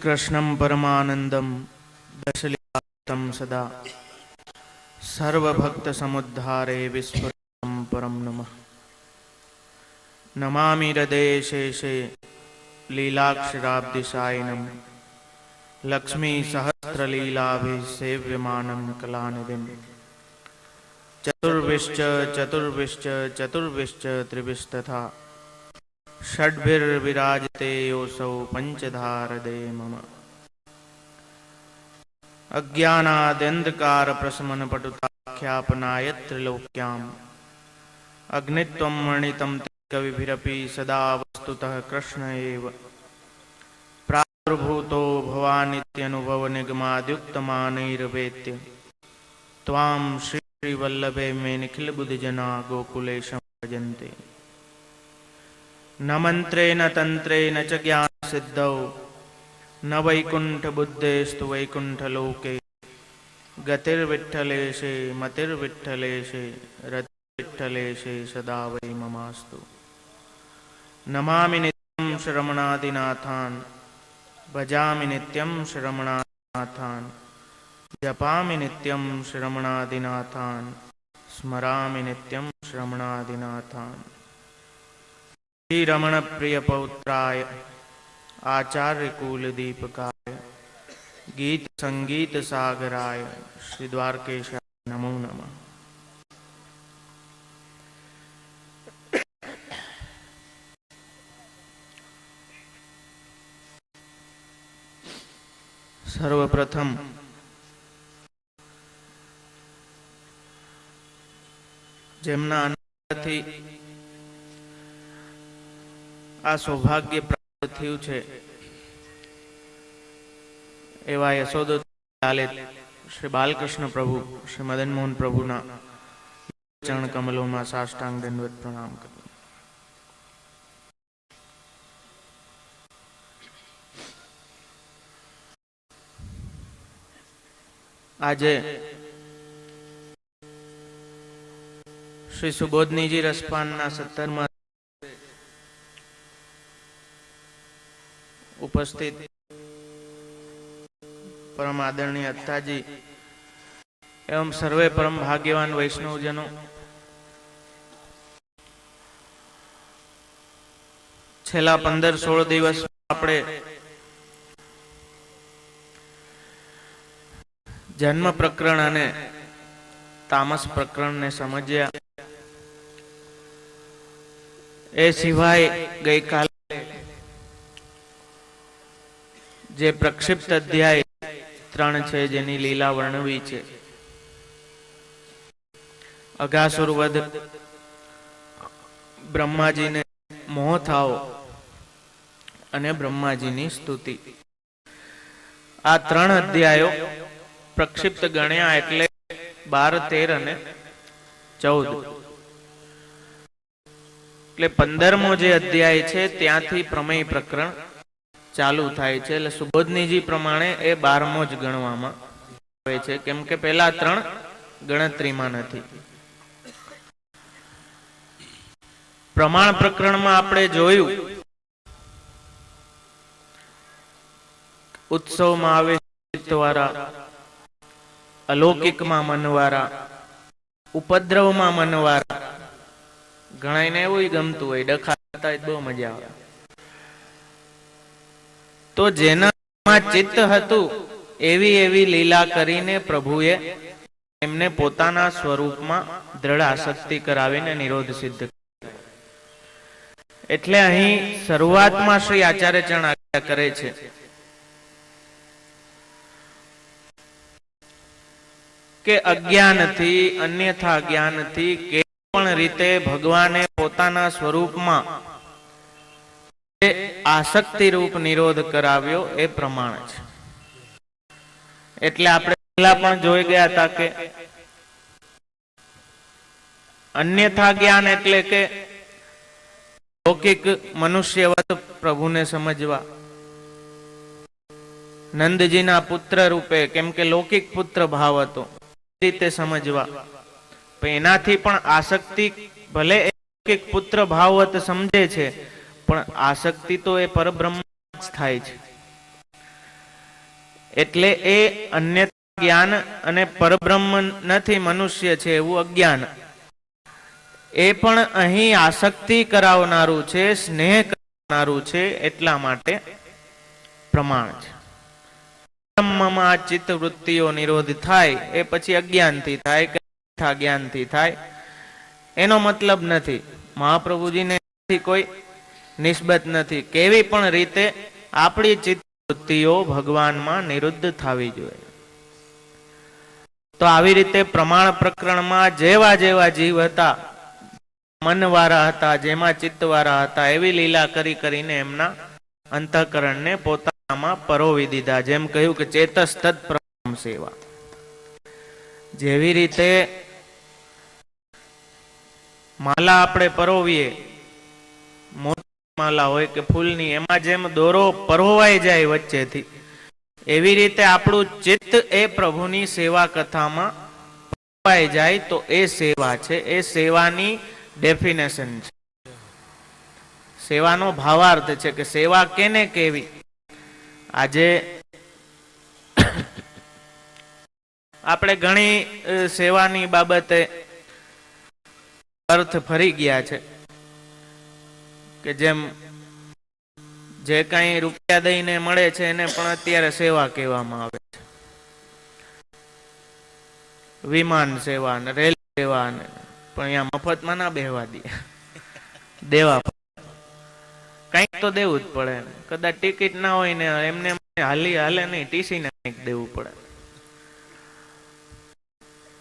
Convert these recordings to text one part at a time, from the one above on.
कृष्णं परमानंदं दशलीलातं सदा सर्वभक्तसमुद्धारे विस्फुरं परं नमः। नमामि हृदये शेषे लीलाक्षराब्धिसायिनं लक्ष्मीसहस्रलीलाभिसेव्यमानं कलानिधिं। चतुर्विश्च चतुर्विश्च चतुर्विश्च त्रिविस्तथा षड्भिर्विराजते योऽसौ पंचधारदे मम। अज्ञानाद्यन्धकारप्रशमनपटुताख्यापनाय त्रिलोक्याम् अग्नित्वं वर्णितं कविभिरपि सदा वस्तुतः कृष्ण एव। प्रादुर्भूतो भवानित्यनुभवनिगमाद्युक्तमानैर्वेत्य त्वां श्रीवल्लभे मे निखिलबुद्धिजना गोकुलेशं भजन्ते। न मंत्रे न तंत्रे न च ज्ञानसिद्धौ न वैकुंठबुद्धेस्तु वैकुंठलोके। गतिर्विठ्ठलेशे मतिर्विठ्ठलेशे रतिर्विठ्ठलेशे सदा वै ममास्तु। नमामि नित्यं श्रमणादिनाथान् भजामि नित्यं श्रमणादिनाथान् जपामि नित्यं श्रमणादिनाथान् स्मरामि नित्यं श्रमणादिनाथान्। श्री रमण प्रिय पौत्राय आचार्य कुल दीपकाय गीत संगीत सागराय श्री द्वारकेशाय नमो नमः। सर्वप्रथम જેમના અનુગ્રહથી આ સૌભાગ્ય પ્રાપ્ત થયું છે એવા યશોદોલાલિત શ્રી બાલકૃષ્ણ પ્રભુ શ્રી મદન મોહન પ્રભુના ચરણ કમલોમાં સાષ્ટાંગ દંડવત પ્રણામ કરું। આજે શ્રી સુબોધનીજી રસપાનના 17મા उपस्थित परम आदरणीय अत्ताजी एवं सर्वे परम भाग्यवान वैष्णवजनों, छेल्ला 15-16 दिवस आपणे जन्म प्रकरण अने तामस प्रकरण ने समझ्या। ए सिवाय गई काल जे प्रक्षिप्त अध्याय 3 छे जेनी लीला वर्णवी छे। अघासुर वध, ब्रह्माजी ने मोह थाओ अने ब्रह्माजी नी स्तुति, आ 3 अध्यायो प्रक्षिप्त गण्या एटले 12, 13 अने 14 એટલે 15મો જે અધ્યાય છે ત્યાંથી પ્રમેય પ્રકરણ ચાલુ થાય છે। એટલે સુબોધનીજી પ્રમાણે એ 12મો જ ગણવામાં આવે છે, કેમ કે પહેલા 3 ગણતરીમાં નથી। પ્રમાણ પ્રકરણમાં આપણે જોયું ઉત્સવમાં આવે ચિત્તવારા, અલૌકિકમાં મનવારા, ઉપદ્રવમાં મનવારા। ઘણાને એવું ગમતું હોય, ડખાતા હોય બહુ મજા આવે। तो जेना चित्त हतु एवी एवी लीला करीने प्रभुए एमने पोताना स्वरूप में दृढ़ आसक्ति करावीने निरोध सिद्ध कर्यो। एटले अहीं शरूआत में श्री आचार्य चरण आज्ञा करे छे के अज्ञानथी अन्यथा ज्ञानथी के पण रीते भगवाने पोताना स्वरूप में आसक्ति रूप निरोध कराव्यो ए प्रमाण छे। एटले आपणे પહેલા પણ જોઈ ગયા હતા કે अन्यथा ज्ञान एटले के लौकिक मनुष्यवत प्रभुने समझवा, नंदजीना पुत्र रूपे केम के लौकिक पुत्र भाव हतो रीते समझवा। पण एनाथी पण आसक्ति भले लौकिक पुत्र भाववत समझे छे पण आसक्ति तो ए परब्रह्म ज थाय छे। એટલે એ અન્ય જ્ઞાન અને પરબ્રહ્મ નથી, મનુષ્ય છે એવું અજ્ઞાન. એ પણ અહીં આસક્તિ કરાવનારું છે, સ્નેહ કરાવનારું છે, એટલા માટે પ્રમાણ છે. બ્રહ્મમાં ચિત્ત વૃત્તિઓ નિરોધ થાય એ પછી અજ્ઞાનથી થાય કે જ્ઞાનથી થાય એનો મતલબ નથી. મહાપ્રભુજીને કોઈ નિસ્બત નથી. કેવી પણ રીતે આપણી ચિત્ત વૃત્તિઓ ભગવાનમાં નિરુદ્ધ થવી જોઈએ. તો આવી રીતે પ્રમાણ પ્રકરણમાં જેવા જેવા જીવ હતા, મનવાળા હતા, જેમાં ચિત્તવાળા હતા, એવી લીલા કરી કરીને એમના અંતઃકરણને પોતાનામાં પરોવી દીધા. જેમ કહ્યું કે ચેતસ તદ પ્રમાણ સેવા. જેવી રીતે માલા આપણે પરોવીએ, મોટી માલા હોય કે ફૂલની, એમાં જેમ દોરો પરોવાઈ જાય વચ્ચેથી, એવી રીતે આપણું ચિત્ત એ પ્રભુની સેવા કથામાં પરોવાઈ જાય તો એ સેવા છે. એ સેવાની ડેફિનેશન છે, સેવાનો ભાવાર્થ છે કે સેવા કેને કેવી. આજે આપણે ઘણી સેવાની બાબતે અર્થ ફરી ગયા છે કે જેમ જે કઈ રૂપિયા દઈને મળે છે એને પણ અત્યારે સેવા કહેવામાં આવે છે. વિમાન સેવા ને રેલ સેવા ને, પણ અહીંયા મફતમાં ના બેહવા દે, દેવા કઈક તો દેવું જ પડે. કદાચ ટિકિટ ના હોય ને એમને હાલે નહીં, ટીસી ને કઈક દેવું પડે.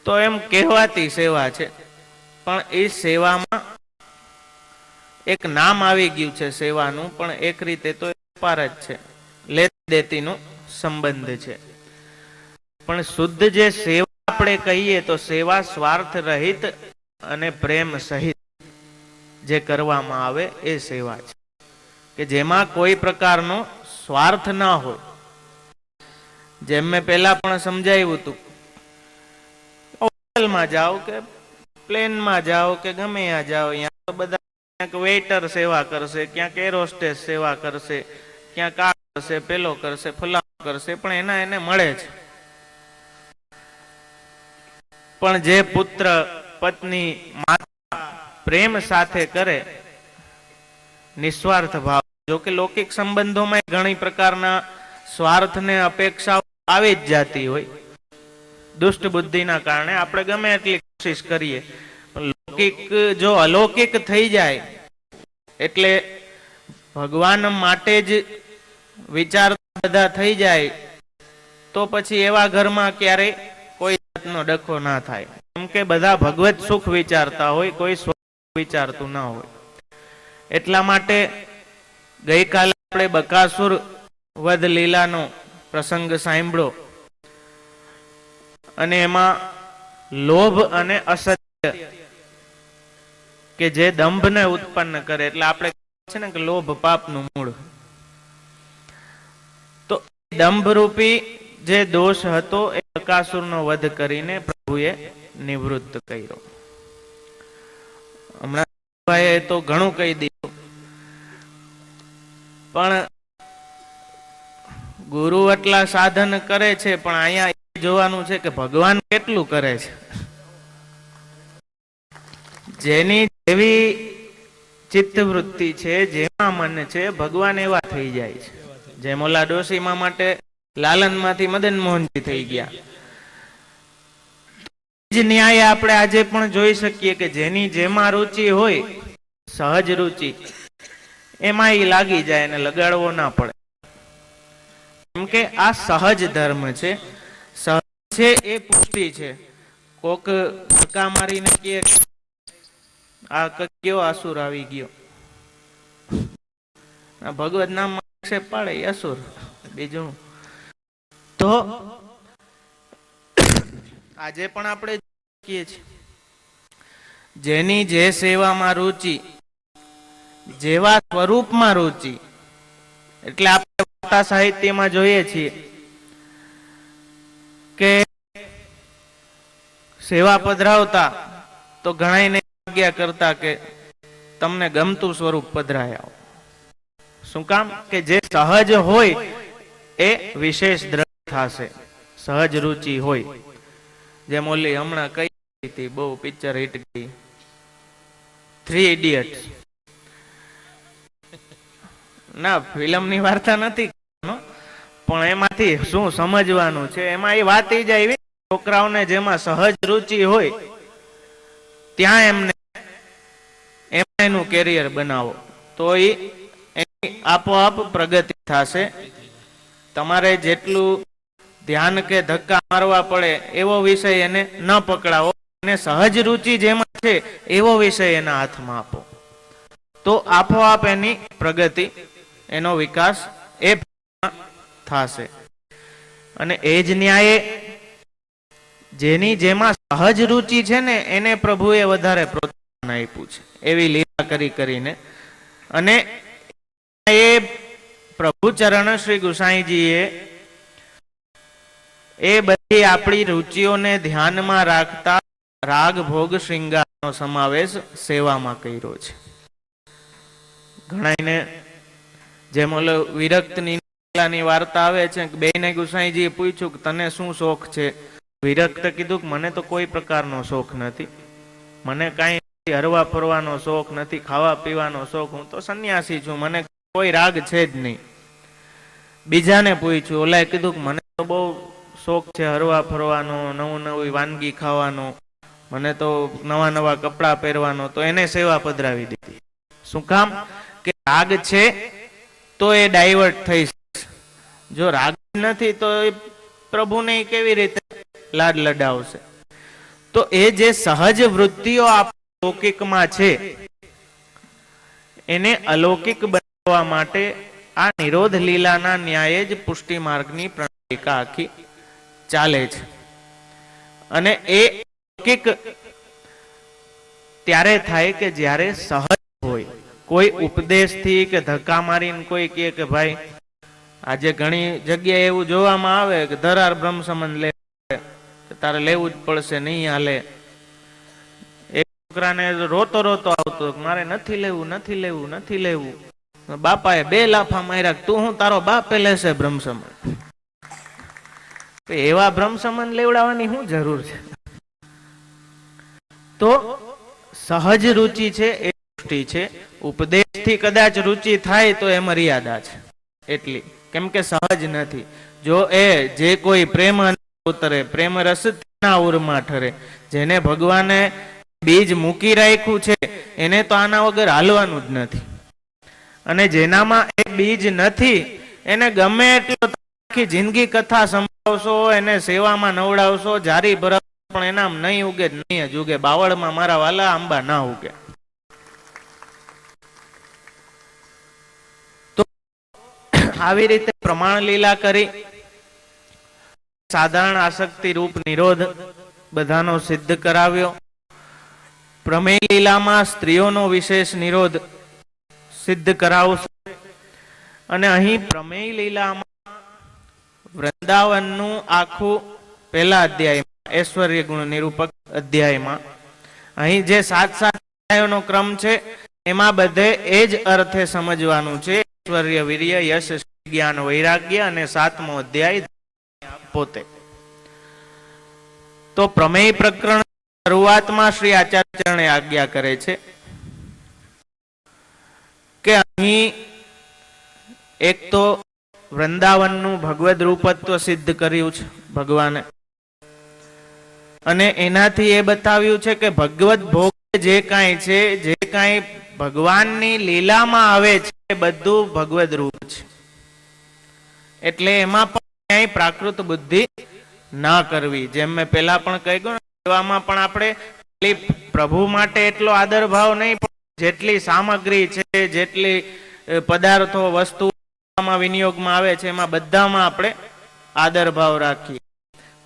તો એમ કહેવાતી સેવા છે, પણ એ સેવામાં એક નામ આવી ગયું છે સેવાનું, પણ એક રીતે તો વેપાર જ છે, લેતી દેતીનો સંબંધ છે. પણ શુદ્ધ જે સેવા આપણે કહીએ તો સેવા સ્વાર્થ રહિત અને પ્રેમ સહિત જે કરવામાં આવે એ સેવા છે, કે જેમાં કોઈ પ્રકારનો સ્વાર્થ ના હોય. જેમ મેં પહેલા પણ સમજાવ્યું હતું, હોટલમાં જાઓ કે પ્લેનમાં જાઓ કે ગમે ત્યાં જાઓ, અહીંયા તો બધા ક્યાંક વેઇટર સેવા કરશે, ક્યાંક એર હોસ્ટેસ સેવા કરશે, ક્યાંક આ કરશે, પેલો કરશે, ફલાણો કરશે, પણ એને મળે છે. પણ જે પુત્ર પત્ની માતા પ્રેમ સાથે કરે, નિસ્વાર્થ ભાવ. જો કે લૌકિક સંબંધોમાં ઘણી પ્રકારના સ્વાર્થ ને અપેક્ષાઓ આવી જ જાતી હોય. દુષ્ટ બુદ્ધિના કારણે આપણે ગમે એટલી કોશિશ કરીએ, લૌકિક જો અલૌકિક થઈ જાય એટલે ભગવાન માટે જ વિચાર બધા થઈ જાય, તો પછી એવા ઘરમાં ક્યારેય કોઈ જાતનો ડખો ના થાય. કેમ કે બધા ભગવત સુખ વિચારતા હોય, કોઈ સ્વર્ગ વિચારતું ના હોય. એટલા માટે ગઈકાલે આપણે બકાસુર વધ લીલાનો પ્રસંગ સાંભળ્યો, અને એમાં લોભ અને અસત્ય કે જે દંભને ઉત્પન્ન કરે, એટલે આપણે છે ને કે લોભ પાપનું મૂળ. તો દંભ રૂપી જે દોષ હતો એ બકાસુરનો વધ કરીને પ્રભુએ નિવૃત્ત કર્યો. હમણાં ભાઈએ તો ઘણું કહી દીધું, પણ ગુરુ એટલા સાધન કરે છે, પણ અહીંયા જોવાનું છે કે ભગવાન કેટલું કરે છે. જેની જેવી ચિત્તવૃત્તિ છે, જેમાં મન છે, ભગવાન એવા થઈ જાય છે. જેમ ઓલા ડોશીમા માટે લાલનમાંથી મદન મોહનજી થઈ ગયા. જ ન્યાય આપણે આજે પણ જોઈ શકીએ કે જેની જેમાં રુચિ હોય, સહજ રુચિ, એમાં એ લાગી જાય અને લગાડવો ના પડે. કેમ કે આ સહજ ધર્મ છે. સહજ છે એ પુષ્ટિ છે. કોક ધક્કા મારીને કે આ કયો આસુર આવી ગયો, ભગવત નામ આક્ષેપ પાડે અસુર, બીજું તો આજે પણ આપણે કહીએ છીએ જેની જે સેવામાં રુચિ, જેવા સ્વરૂપમાં રુચિ. એટલે આપણે વાર્તા સાહિત્યમાં જોઈએ છીએ કે સેવા પધરાવતા તો ઘણાને આજ્ઞા કરતા કે તમને ગમતું સ્વરૂપ પધરાય આવો. શું કામ? કે જે સહજ હોય એ વિશેષ દ્રઢ થશે, સહજ રુચિ હોય. જેમ ઓલી હમણાં કઈ હતી બહુ પિક્ચર હિટ ગઈ, 3 ઇડિયટ્સ. ના, ફિલ્મની વાર્તા નથી, પણ એમાંથી શું સમજવાનું છે, એમાં એ વાત જ આવી, છોકરાઓને જેમાં સહજ રુચિ હોય ત્યાં એમને એનું કેરિયર બનાવો, તો એની આપોઆપ પ્રગતિ થશે. તમારે જેટલું ધ્યાન કે ધક્કા મારવા પડે એવો વિષય એને ન પકડાવો, એને સહજ રુચિ જેમાં છે એવો વિષય એના હાથમાં આપો, તો આપોઆપ એની પ્રગતિ, એનો વિકાસ એ થશે. અને એ જ ન્યાયે જેની જેમાં સહજ રુચિ છે ને એને પ્રભુએ વધારે પ્રોત્સાહન આપ્યું છે, એવી લીલા કરીને. અને એ પ્રભુ ચરણ શ્રી ગુસાઈજીએ એ બધી આપણી રુચિઓને ધ્યાનમાં રાખતા રાગ ભોગ શૃંગારનો સમાવેશ સેવામાં કર્યો છે. ઘણાને જેમ ઓલો વિરક્તની વાર્તા આવે છે, બેને ગુસાઈજીએ પૂછ્યું કે તને શું શોખ છે? વિરક્ત કીધું કે મને તો કોઈ પ્રકારનો શોખ નથી, મને કાંઈ હરવા ફરવાનો શોખ નથી, ખાવા પીવાનો શોખ, હું તો સંન્યાસી છું, મને કોઈ રાગ છે જ નહીં. બીજાને પૂછ્યું, ઓલાએ કીધું કે મને તો બહુ શોખ છે હરવા ફરવાનો, નવી વાનગી ખાવાનો, મને તો નવા નવા કપડાં પહેરવાનો, તો એને સેવા પધરાવી દીધી. શું કામ? કે રાગ છે તો એ ડાયવર્ટ થઈ શકે, જો રાગ નથી તો એ પ્રભુને કેવી રીતે લાડ લડાવશે? તો એ જે સહજ વૃત્તિઓ લૌકિકમાં છે એને અલૌકિક બનાવવા માટે આ નિરોધ લીલાના ન્યાયે જ પુષ્ટિ માર્ગની પ્રણાલિકા આખી ચાલે છે. અને એ લૌકિક ત્યારે થાય કે જ્યારે સહજ હોય. કોઈ ઉપદેશથી કે ધક્કા મારીને કોઈ કહે કે ભાઈ આજે ઘણી જગ્યાએ એવું જોવામાં આવે કે ધરાર બ્રહ્મ સંબંધ લે, તારે લેવું જ પડશે, નહીં હાલે. એક છોકરાને રોતો આવતો, મારે નથી લેવું, નથી લેવું, નથી લેવું. બાપાએ 2 લાફા માર્યા, તું હું તારો બાપે લેશે બ્રહ્મ સંબંધ? એવા બ્રહ્મ સંબંધ લેવડાવવાની શું જરૂર છે? તો સહજ રુચિ છે એ પુષ્ટિ છે. ઉપદેશથી કદાચ રુચિ થાય તો એ મર્યાદા છે એટલી, કેમ કે સહજ નથી. જો એ જે કોઈ પ્રેમ ઉતરે, પ્રેમ રસ ના ઉરમાં ઠરે, જેને ભગવાને બીજ મૂકી રાખ્યું છે એને તો આના વગર હાલવાનું જ નથી. અને જેનામાં એ બીજ નથી એને ગમે એટલો આખી જિંદગી કથા સંભળાવશો, એને સેવામાં નવડાવશો, જારી ભરાવ, પણ એનામ નહીં ઉગે, નહીં જ ઉગે. બાવળમાં મારા વાલા આંબા ના ઉગે. તો આવી રીતે પ્રમાણ લીલા કરી સાધારણ આસક્તિ રૂપ નિરોધ બધાનો સિદ્ધ કરાવ્યો. પ્રમેય લીલામાં સ્ત્રીઓનો વિશેષ નિરોધ સિદ્ધ કરાવશે. અને અહીં પ્રમેય લીલામાં વૃંદાવનનું આખું પહેલા અધ્યાયમાં, ઐશ્વર્ય ગુણ નિરૂપક અધ્યાયમાં, અહીં જે 7 અધ્યાયોનો ક્રમ છે એમાં બધે એ જ અર્થે સમજવાનું છે. ઐશ્વર્ય, વીર્ય, યશ, જ્ઞાન, વૈરાગ્ય અને 7મો અધ્યાય પોતે. તો પ્રમેય પ્રકરણ શરૂઆતમાં શ્રી આચાર્યચરણે આજ્ઞા કરે છે કે અહીં એક તો વૃંદાવનનું ભગવદ રૂપત્વ સિદ્ધ કર્યું છે ભગવાને, અને એનાથી એ બતાવ્યું છે કે ભગવદ ભોગ જે કાંઈ છે, જે કાંઈ ભગવાનની લીલામાં આવે છે એ બધું ભગવદ રૂપ છે. એટલે એમાં પણ ક્યાંય પ્રાકૃત બુદ્ધિ ના કરવી. જેમ મેં પહેલા પણ કહી ગયું, એવામાં પણ આપણે પ્રભુ માટે એટલો આદર ભાવ નહીં, પણ જેટલી સામગ્રી છે, જેટલી પદાર્થો વસ્તુમાં વિનિયોગમાં આવે છે એમાં બધામાં આપણે આદર ભાવ રાખીએ.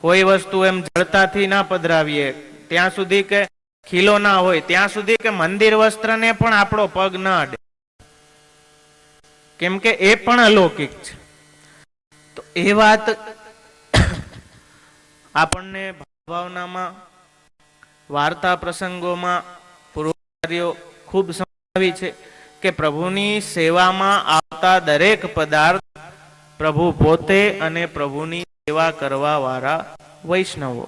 કોઈ વસ્તુ એમ જડતાથી ના પધરાવીએ, ત્યાં સુધી કે ખીલો ના હોય, ત્યાં સુધી કે મંદિર વસ્ત્રને પણ આપણો પગ ના અડે, કેમ કે એ પણ અલૌકિક છે. તો એ વાત આપણને ભાવનામાં, વાર્તા પ્રસંગોમાં પૂર્વાચાર્યો ખૂબ સમજાવી છે કે પ્રભુની સેવામાં આવતા દરેક પદાર્થ પ્રભુ પોતે અને પ્રભુની સેવા કરવા વાળા વૈષ્ણવો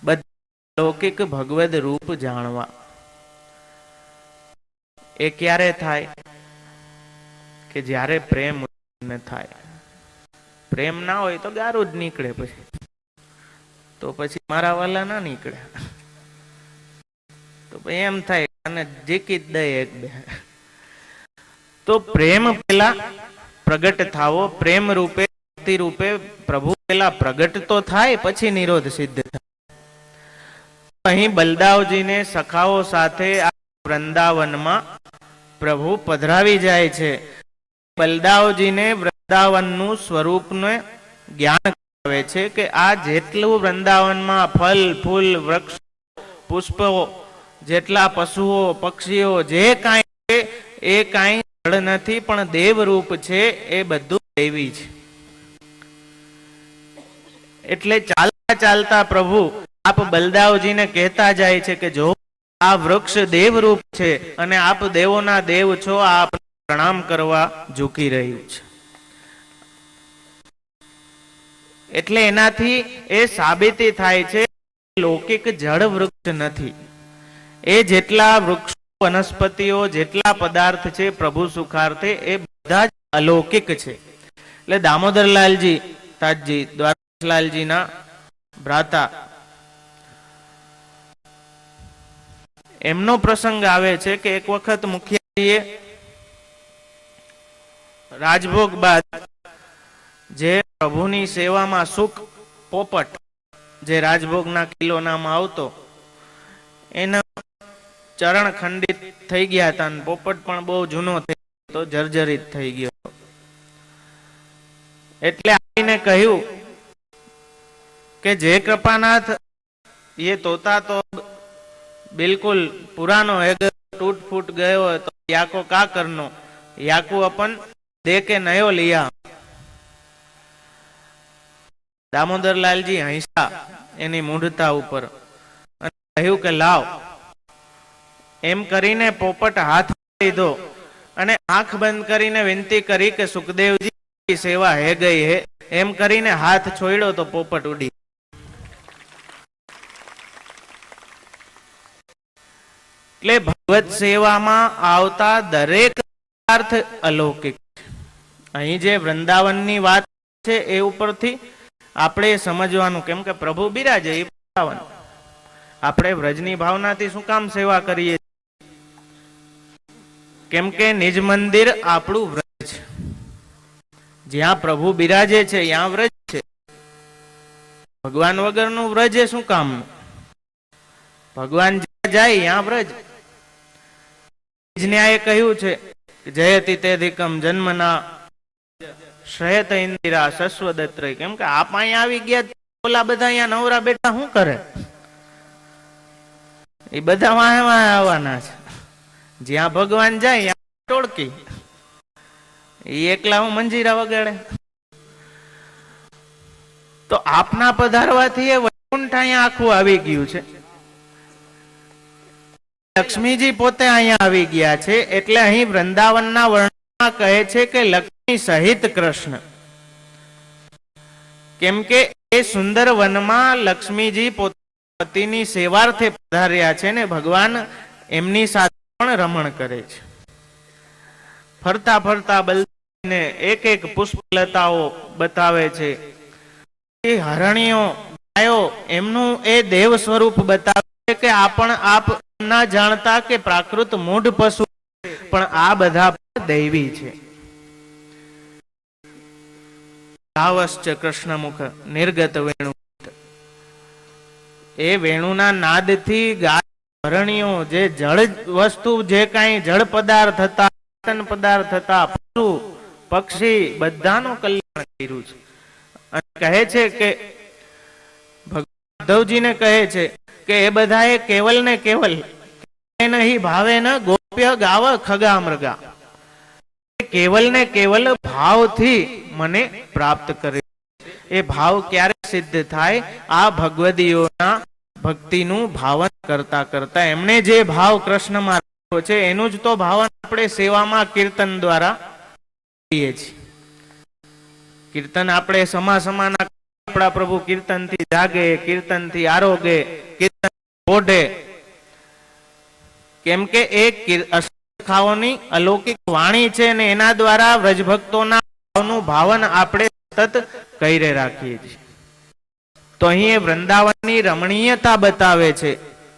બધા લૌકિક ભગવદ રૂપ જાણવા. એ ક્યારે થાય? કે જ્યારે પ્રેમ ઉત્પન્ન થાય. પ્રેમ ના હોય તો ગારું જ નીકળે, પછી મારા વાલા ના નીકળે, તો એમ થાય અને જીકી જ દે એક બે. તો પ્રેમ પેલા પ્રગટ થાવો, પ્રેમ રૂપે ભક્તિ રૂપે પ્રભુ પેલા પ્રગટ તો થાય, પછી નિરોધ સિદ્ધ થાય. અહીં બલદાવજીને સખાઓ સાથે આ વૃંદાવનમાં પ્રભુ પધરાવી જાય છે. બલદાવજીને વૃંદાવનનું સ્વરૂપને જ્ઞાન કરાવે છે કે આ જેટલું વૃંદાવનમાં ફલ ફૂલ વૃક્ષ પુષ્પો, જેટલા પશુઓ પક્ષીઓ જે કાંઈ છે એ કાંઈ જળ નથી, પણ દેવરૂપ છે. એ બધું દૈવી છે. એટલે ચાલતા ચાલતા પ્રભુ આપ બલદાવજીને કહેતા જાય છે કે જો આ વૃક્ષ દેવરૂપ છે અને આપ દેવોના દેવ છો, આપ પ્રણામ કરવા ઝૂકી રહ્યું છે. એટલે એનાથી એ સાબિતી થાય છે લૌકિક જળ વૃક્ષ નથી. એ જેટલા વૃક્ષો વનસ્પતિઓ જેટલા પદાર્થ છે પ્રભુ સુખાર્થે એ બધા જ અલૌકિક છે. એટલે દામોદરલાલજી તાજજી દ્વારકાલાલજીના ભ્રાતા, એમનો પ્રસંગ આવે છે કે એક વખત મુખિયાજીએ રાજભોગ બાદ જે પ્રભુની સેવામાં સુખ પોપટ જે રાજભોગના કિલો નામ આવતો, એના ચરણ ખંડિત થઈ ગયા હતા અને પોપટ પણ બહુ જૂનો થઈ ગયો, જર્જરિત થઈ ગયો. એટલે આવીને કહ્યું કે જે કૃપાનાથ ये तोता तो बिल्कुल पुरानो है, टूट फूट गयो है, तो याको का करनो, याकू अपन दे के नयो लिया. दामोदर लालजी हंसा एनी मूढ़ता ऊपर कह્યું કે લાવ. એમ કરીને પોપટ હાથ લીધો અને આંખ બંધ કરીને વિનંતી કરી કે સુખદેવજી સેવા હે ગઈ હે. એમ કરીને હાથ છોડ્યો તો પોપટ ઉડી. એટલે ભગવત સેવામાં આવતા દરેક પદાર્થ અલૌકિક. અહીં જે વૃંદાવનની વાત છે એ ઉપરથી આપણે સમજવાનું, કેમ કે પ્રભુ બિરાજે એ વૃંદાવન. આપણે વ્રજની ભાવનાથી શું કામ સેવા કરીએ? કેમ કે નિજ મંદિર આપણું વ્રજ છે. જ્યાં પ્રભુ બિરાજે છે ત્યાં વ્રજ છે. ભગવાન વગરનું વ્રજ એ શું કામનું? ભગવાન જ્યાં જાય ત્યાં વ્રજ. ન્યાયે કહ્યું છે જયતિ તેધિકમ જન્મના શ્રેયત ઇન્દિરા શશ્વદત્રય. કેમ કે આપ અહીંયા આવી ગયા, ઓલા બધા અહીંયા નવરા બેઠા શું કરે? એ બધા વાહે વાહે આવવાના છે. જ્યાં ભગવાન જાય ત્યાં ટોળકી. એ એકલા હું મંજીરા વગાડે. તો આપના પધારવાથી એ વૈકુંઠ અહીંયા આખું આવી ગયું છે. લક્ષ્મીજી પોતે અહીંયા આવી ગયા છે. એટલે અહીં વૃંદાવનના વર્ણનમાં કહે છે કે લક્ષ્મી સહિત કૃષ્ણ. કેમ કે એ સુંદર વનમાં લક્ષ્મીજી પોતે પતિની સેવાર્થે પધાર્યા છે ને ભગવાન એમની સાથે પણ રમણ કરે છે. ફરતા ફરતા બલદેવને એક એક પુષ્પલતાઓ બતાવે છે. એ હરણીઓ ગાયો એમનું એ દેવ સ્વરૂપ બતાવે છે કે આપ ના જાણતા કે પ્રાકૃત મૂઢ પશુ, પણ આ બધા દૈવી છે. ભાવશ્ચ કૃષ્ણમુખ નિર્ગત વેણુ. એ વેણુના નાદથી ગાય હરણીઓ જે જળ વસ્તુ જે કાંઈ જળ પદાર્થ હતા, ચેતન પદાર્થ હતા, પશુ પક્ષી બધાનું કલ્યાણ કર્યું છે. અને કહે છે કે ભગવાન ઉદ્ધવજીને કહે છે કે એ બધા એ કેવલ ને કેવલ નહીં ભાવે ન ગોપ્ય ગાવ ખગા મૃગા. કેવલ ને કેવલ ભાવથી મને પ્રાપ્ત કરે. એ ભાવ ક્યારે સિદ્ધ થાય? આ ભગવદીઓના ભક્તિનું ભાવન કરતા કરતા એમણે જે ભાવ કૃષ્ણમાં રાખ્યો છે એનું જ તો ભાવન આપણે સેવામાં કીર્તન દ્વારા કરીએ છીએ. કીર્તન આપણે સમાના આપણા પ્રભુ કીર્તનથી જાગે, કીર્તનથી આરોગે, કીર્તન ઓઢે, કેમ કે એ અષ્ટખાઓની અલૌકિક વાણી છે અને એના દ્વારા વ્રજભક્તોના ભાવનું ભાવન આપણે સતત કરી રાખીએ છીએ. તો અહીં એ વૃંદાવનની રમણીયતા બતાવે છે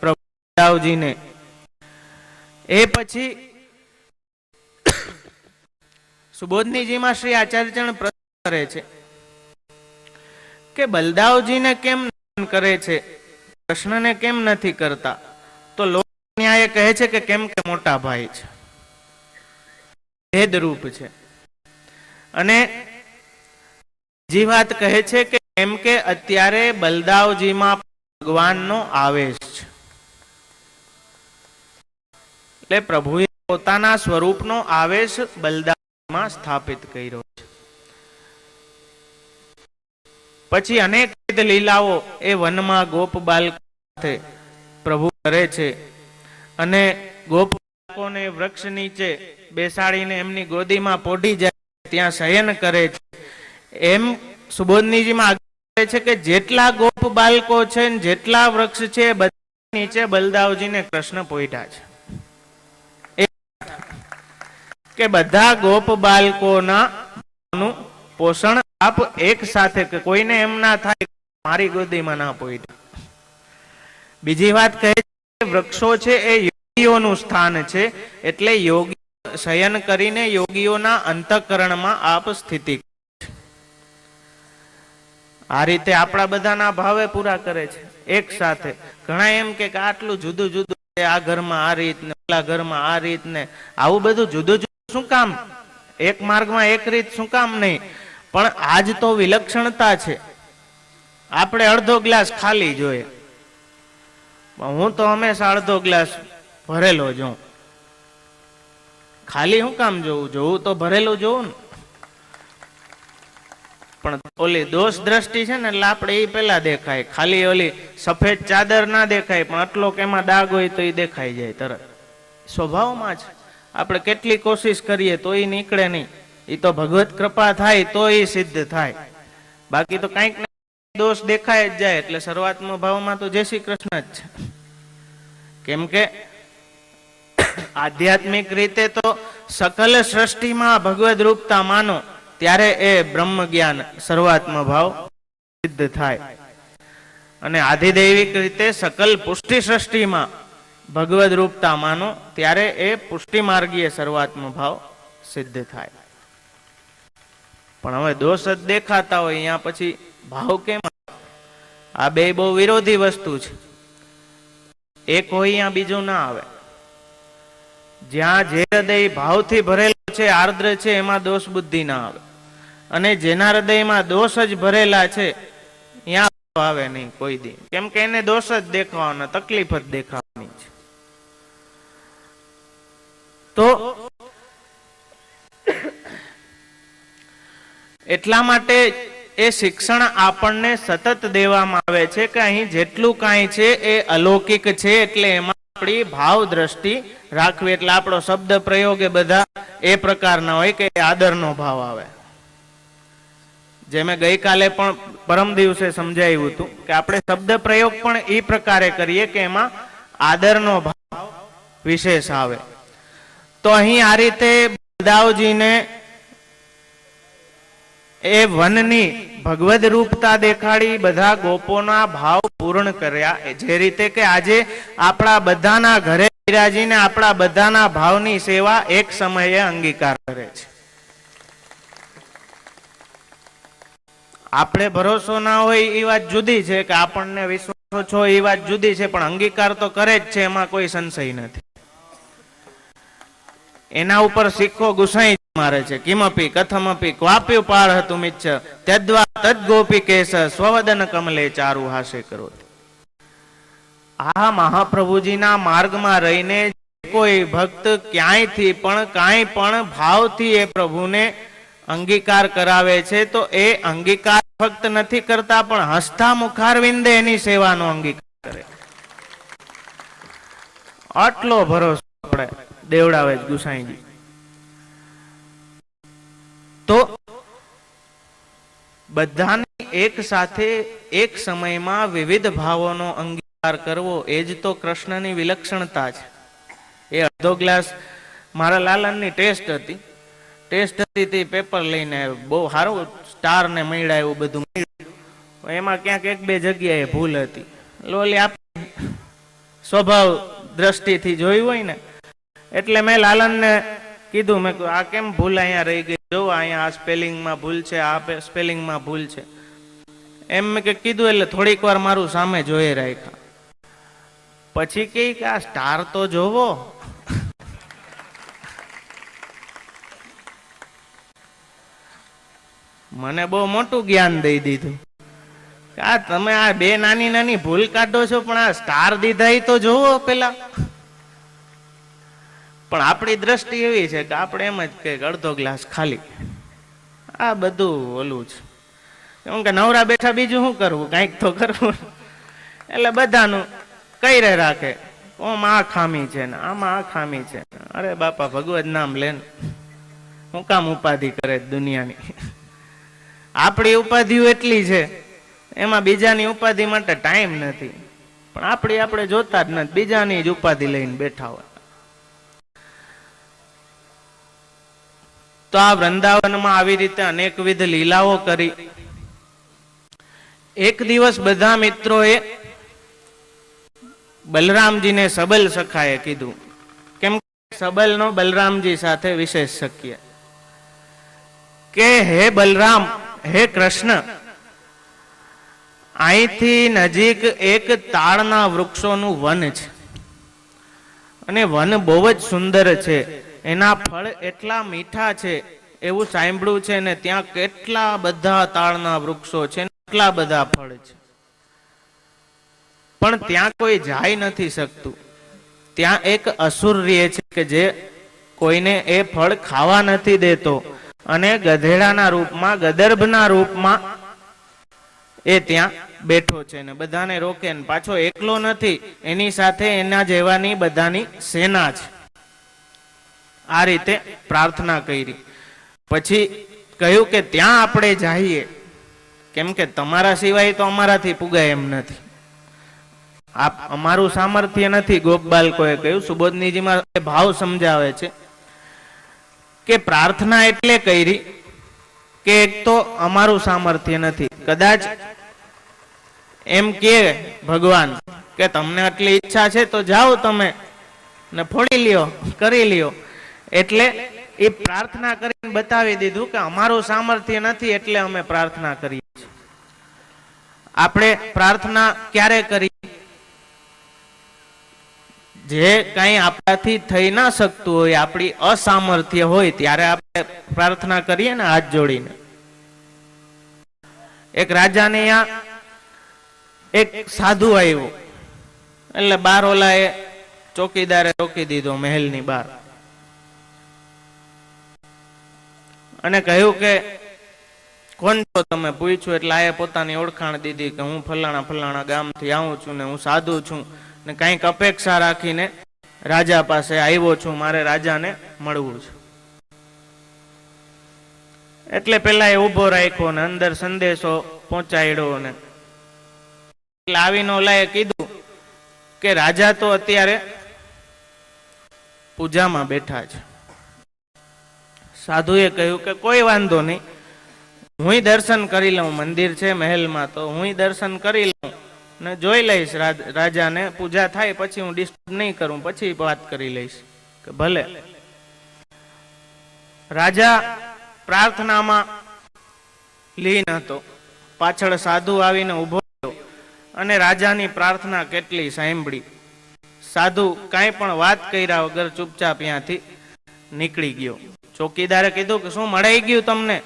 પ્રભુજીને. એ પછી સુબોધનીજીમાં શ્રી આચાર્યચરણ પ્રશ્ન કરે છે કે બલદાવજીને કેમ કરે છે, કૃષ્ણને કેમ નથી કરતા? તો લોક ન્યાય કહે છે કે કેમ કે મોટા ભાઈ છે, ભેદરૂપ છે. અને બીજી વાત કહે છે કે કેમ કે અત્યારે બલદાવજીમાં ભગવાનનો આવેશ છે, એટલે પ્રભુએ પોતાના સ્વરૂપનો આવેશ બલદાવજીમાં સ્થાપિત કર્યો છે. પછી અનેક લીલાઓ એ વનમાં ગોપ બાલક સાથે પ્રભુ કરે છે અને ગોપ બાળકોને વૃક્ષ નીચે બેસાડીને એમની ગોદીમાં પોઢી જાય, ત્યાં શયન કરે છે. એમ સુબોધનીજીમાં આગળ છે કે જેટલા ગોપ બાળકો છે ને જેટલા વૃક્ષ છે બધા નીચે બલદાવજીને કૃષ્ણ પોઢ્યા છે. કે બધા ગોપ બાળકોના પોષણ આપ એક સાથે, કોઈને એમ ના થાય મારી ગોદીમાં ના પોઢ્યા. બીજી વાત કહે છે વૃક્ષો છે એ યોગીઓનું સ્થાન છે, એટલે યોગી શયન કરીને યોગીઓના અંતઃકરણમાં આપ સ્થિતિ. આ રીતે આપણા બધાના ભાવે પૂરા કરે છે એક સાથે. ઘણા એમ કે આટલું જુદું જુદું છે, આ ઘરમાં આ રીત ને પેલા ઘરમાં આ રીત ને, આવું બધું જુદું જુદું શું કામ? એક માર્ગમાં એક રીત શું કામ નહીં? પણ આજ તો વિલક્ષણતા છે. આપણે અડધો ગ્લાસ ખાલી જોઈએ, હું તો હંમેશા અડધો ગ્લાસ ભરેલો જોઉં. ખાલી શું કામ જોવું? જોવું તો ભરેલું જોવું ને. પણ ઓલી દોષ દ્રષ્ટિ છે ને એટલે આપણે એ પેલા દેખાય. ખાલી ઓલી સફેદ ચાદર ના દેખાય, પણ આટલો કે એમાં ડાઘ હોય તો એ દેખાઈ જાય તરત. સ્વભાવમાં છે. આપણે કેટલી કોશિશ કરીએ તો એ નીકળે નહીં. એ તો ભગવત કૃપા થાય તો એ સિદ્ધ થાય, બાકી તો કઈક દોષ દેખાય જ જાય. એટલે શરૂઆતમાં ભાવમાં તો જય શ્રી કૃષ્ણ જ છે. કેમ કે આધ્યાત્મિક રીતે તો સકલ સૃષ્ટિમાં ભગવદ રૂપતા માનો ત્યારે એ બ્રહ્મ જ્ઞાન શરૂઆતમાં ભાવ સિદ્ધ થાય. અને આધિદૈવિક રીતે સકલ પુષ્ટિ સૃષ્ટિમાં ભગવદ રૂપતા માનો ત્યારે એ પુષ્ટિ માર્ગીય શરૂઆતમાં ભાવ સિદ્ધ થાય. પણ હવે દોષ જ દેખાતા હોય અહીંયા પછી ભાવ કેમ? આ બે બહુ વિરોધી વસ્તુ છે. એક હોય અહીંયા બીજું ના આવે. જ્યાં જે હૃદય ભાવથી ભરેલો છે, આર્દ્ર છે, એમાં દોષ બુદ્ધિ ના આવે. અને જેના હૃદયમાં દોષ જ ભરેલા છે ત્યાં આવે નહીં કોઈ દી. કેમ કે એને દોષ જ દેખાવાના, તકલીફ જ દેખાવાની છે. તો એટલા માટે એ શિક્ષણ આપણને સતત દેવામાં આવે છે કે અહીં જેટલું કાંઈ છે એ અલૌકિક છે, એટલે એમાં આપણી ભાવ દ્રષ્ટિ રાખવી. એટલે આપણો શબ્દ પ્રયોગ એ બધા એ પ્રકારના હોય કે આદરનો ભાવ આવે. જે મેં ગઈકાલે પણ પરમ દિવસે સમજાવ્યું હતું કે આપણે શબ્દ પ્રયોગ પણ એ પ્રકારે કરીએ કે એમાં આદરનો ભાવ વિશેષ આવે. તો અહીં આ રીતે બલદાવજીને એ વનની ભગવદ રૂપતા દેખાડી, બધા ગોપોના ભાવ પૂર્ણ કર્યા. જે રીતે કે આજે આપણા બધાના ઘરે બિરાજીને આપણા બધાના ભાવની સેવા એક સમયે અંગીકાર કરે છે. આપણે ભરોસો ના હોય એ વાત જુદી છે, કે આપણને વિશ્વાસ ઓછો એ વાત જુદી છે, પણ અંગીકાર તો કરે જ છે, એમાં કોઈ સંશય નથી. એના ઉપર સિક્કો ગુસાઈ મારે છે. કિમપી કથમપી ક્વાપ્યુ પાળ હતું મિચ્છ તદ્વા તદ ગોપી કેશ સ્વવદન કમલે ચારુ હાસે કરો. આ મહાપ્રભુજીના માર્ગમાં રહીને કોઈ ભક્ત ક્યાંયથી પણ કાંઈ પણ ભાવથી એ પ્રભુને અંગીકાર કરાવે છે, તો એ અંગીકાર ફક્ત નથી કરતા, પણ હસતા મુખારવિંદે એની સેવાનો અંગીકાર કરે. આટલો ભરોસો આપણે દેવડાવે જ ગુસાઈજી. તો બધાને એક સાથે એક સમયમાં વિવિધ ભાવોનો અંગીકાર કરવો એ જ તો કૃષ્ણની વિલક્ષણતા છે. એ અડધો ગ્લાસ મારા લાલનની ટેસ્ટ હતી તે પેપર લઈને બહુ સારું સ્ટાર ને મળ્યા એવું બધું મળ્યું. એમાં ક્યાંક એક બે જગ્યાએ ભૂલ હતી. લોલી આપણે સ્વભાવ દ્રષ્ટિથી જોયું હોય ને એટલે મેં લાલનને કીધું, મેં આ કેમ ભૂલ અહીંયા રહી ગઈ, જો અહીંયા આ સ્પેલિંગમાં ભૂલ છે, આ સ્પેલિંગમાં ભૂલ છે એમ મેં કીધું. એટલે થોડીક વાર મારું સામે જોઈ રાખ્યા. પછી કે આ સ્ટાર તો જોવો. મને બહુ મોટું જ્ઞાન દઈ દીધું. આ તમે આ બે નાની નાની ભૂલ કાઢો છો, પણ આ સ્ટાર દીધા તો જોવો પેલા. પણ આપણી દ્રષ્ટિ એવી છે કે આપણે એમ જ કે અડધો ગ્લાસ ખાલી, આ બધું ઓલું છે. કેમ કે નવરા બેઠા બીજું શું કરવું, કંઈક તો કરવું. એટલે બધાનું કઈ રાખે, ઓમાં આ ખામી છે ને આમાં આ ખામી છે. અરે બાપા ભગવત નામ લેન, હું કામ ઉપાધિ કરે દુનિયાની. આપણી ઉપાધિઓ એટલી છે, એમાં બીજાની ઉપાધિ માટે ટાઈમ નથી. પણ આપણે જોતા જ નથી, બીજાની જ ઉપાધિ લઈને બેઠા હોય. તો આ વૃંદાવનમાં આવી રીતે અનેકવિધ લીલાઓ કરી. એક દિવસ બધા મિત્રોએ બલરામજીને સબલ સખાએ કીધું, કેમ સબલનો બલરામજી સાથે વિશેષ સખ્ય, કે હે બલરામ, હે કૃષ્ણ, અહીંથી નજીક એક તાળના વૃક્ષોનું વન છે અને વન બહુ જ સુંદર છે. એના ફળ એટલા મીઠા છે એવું સાંભળ્યું છે ને ત્યાં કેટલા બધા તાળના વૃક્ષો છે, કેટલા બધા ફળ છે. પણ ત્યાં કોઈ જાય નથી શકતું. ત્યાં એક અસુર રહે છે કે જે કોઈને એ ફળ ખાવા નથી દેતો અને ગધેડાના રૂપમાં, ગદર્ભના રૂપમાં એ ત્યાં બેઠો છે ને બધાને રોકે. ને પાછો એકલો નથી, એની સાથે એના જેવાની બધાની સેના છે. આ રીતે પ્રાર્થના કરી. પછી કહ્યું કે ત્યાં આપણે જઈએ, કેમ કે તમારા સિવાય તો અમારાથી પુગાય એમ નથી, અમારું સામર્થ્ય નથી. ગોપ બાલકોએ કહ્યું, સુબોધનીજીમાં ભાવ સમજાવે છે કે પ્રાર્થના એટલે કરી કે એક તો અમારું સામર્થ્ય નથી. કદાચ એમ કે ભગવાન કે તમને આટલી ઈચ્છા છે તો જાઓ તમે ને ફોડી લ્યો, કરી લ્યો. એટલે એ પ્રાર્થના કરીને બતાવી દીધું કે અમારું સામર્થ્ય નથી એટલે અમે પ્રાર્થના કરીએ છીએ. આપણે પ્રાર્થના ક્યારે કરી? જે કઈ આપણાથી થઈ ના શકતું હોય, આપણી અસામર્થ્ય હોય, ત્યારે આપણે પ્રાર્થના કરીએ ને હાથ જોડીને. એક રાજાને ત્યાં એક સાધુ આવ્યો, એટલે બાર ઓલા એ ચોકીદારે રોકી દીધો મહેલની બહાર અને કહ્યું કે કોણ છો તમે? પૂછ્યું એટલે આ પોતાની ઓળખાણ દીધી કે હું ફલાણા ફલાણા ગામથી આવું છું ને હું સાધુ છું ને કંઈક અપેક્ષા રાખીને રાજા પાસે આવ્યો છું, મારે રાજાને મળવું છે. એટલે પેલા એ ઉભો રાખ્યો ને અંદર સંદેશો પહોંચાડ્યો ને એટલે આવીને ઓલાએ કીધું કે રાજા તો અત્યારે પૂજામાં બેઠા છે. સાધુએ કહ્યું કે કોઈ વાંધો નહીં, હું દર્શન કરી લઉં, મંદિર છે મહેલમાં તો હું દર્શન કરી લઉં ને જોઈ લઈશ રાજાને, પૂજા થાય પછી હું ડિસ્ટર્બ નહીં કરું, પછી વાત કરી લઈશ. કે ભલે. રાજા પ્રાર્થનામાં લીન હતો. પાછળ સાધુ આવીને ઉભો થયો અને રાજાની પ્રાર્થના કેટલી સાંભળી. સાધુ કાંઈ પણ વાત કર્યા વગર ચૂપચાપ ત્યાંથી નીકળી ગયો. ચોકીદારે કીધું કે શું મળાઈ ગયું તમને?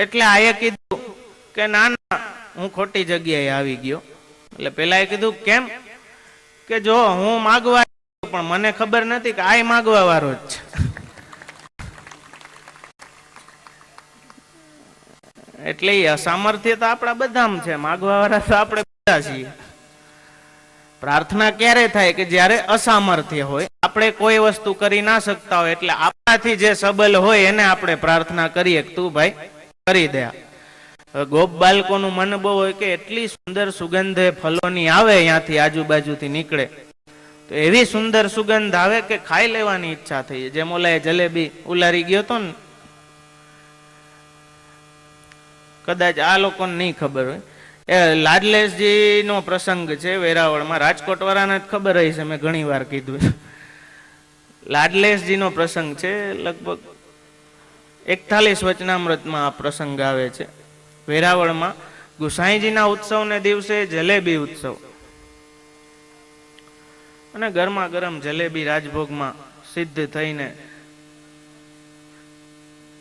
એટલે આએ કીધું કે ના ના, હું ખોટી જગ્યાએ આવી ગયો. એટલે પેલા એ કીધું કેમ? કે જો હું માગવા પણ મને ખબર નથી કે આ માગવા વાળો જ છે. એટલે એ અસામર્થ્ય તો આપણા બધામાં છે, માગવા વાળા તો આપણે બધા છીએ. પ્રાર્થના ક્યારે થાય કે જ્યારે અસામર્થ્ય હોય, આપણે કોઈ વસ્તુ કરી ના શકતા હોય, એટલે આપણાથી જે સબલ હોય એને આપણે પ્રાર્થના કરીએ કે તું ભાઈ કરી દે. ગોપ બાળકોનું મન બહુ હોય કે એટલી સુંદર સુગંધ ફલોની આવે, અહીંયાથી આજુબાજુથી નીકળે તો એવી સુંદર સુગંધ આવે કે ખાઈ લેવાની ઈચ્છા થઈ. જેમ ઓલા જલેબી ઉલારી ગયો હતો ને, કદાચ આ લોકોને નહીં ખબર હોય, એ લાડલેશજી નો પ્રસંગ છે વેરાવળમાં. રાજકોટ વાળાને જ ખબર હોય છે, મેં ઘણી વાર કીધું. લાડલેશજી નો પ્રસંગ છે, લગભગ 41 વચનામૃતમાં આ પ્રસંગ આવે છે. વેરાવળમાં ગુસાઈજીના ઉત્સવને દિવસે જલેબી ઉત્સવ, અને ગરમા ગરમ જલેબી રાજભોગમાં સિદ્ધ થઈને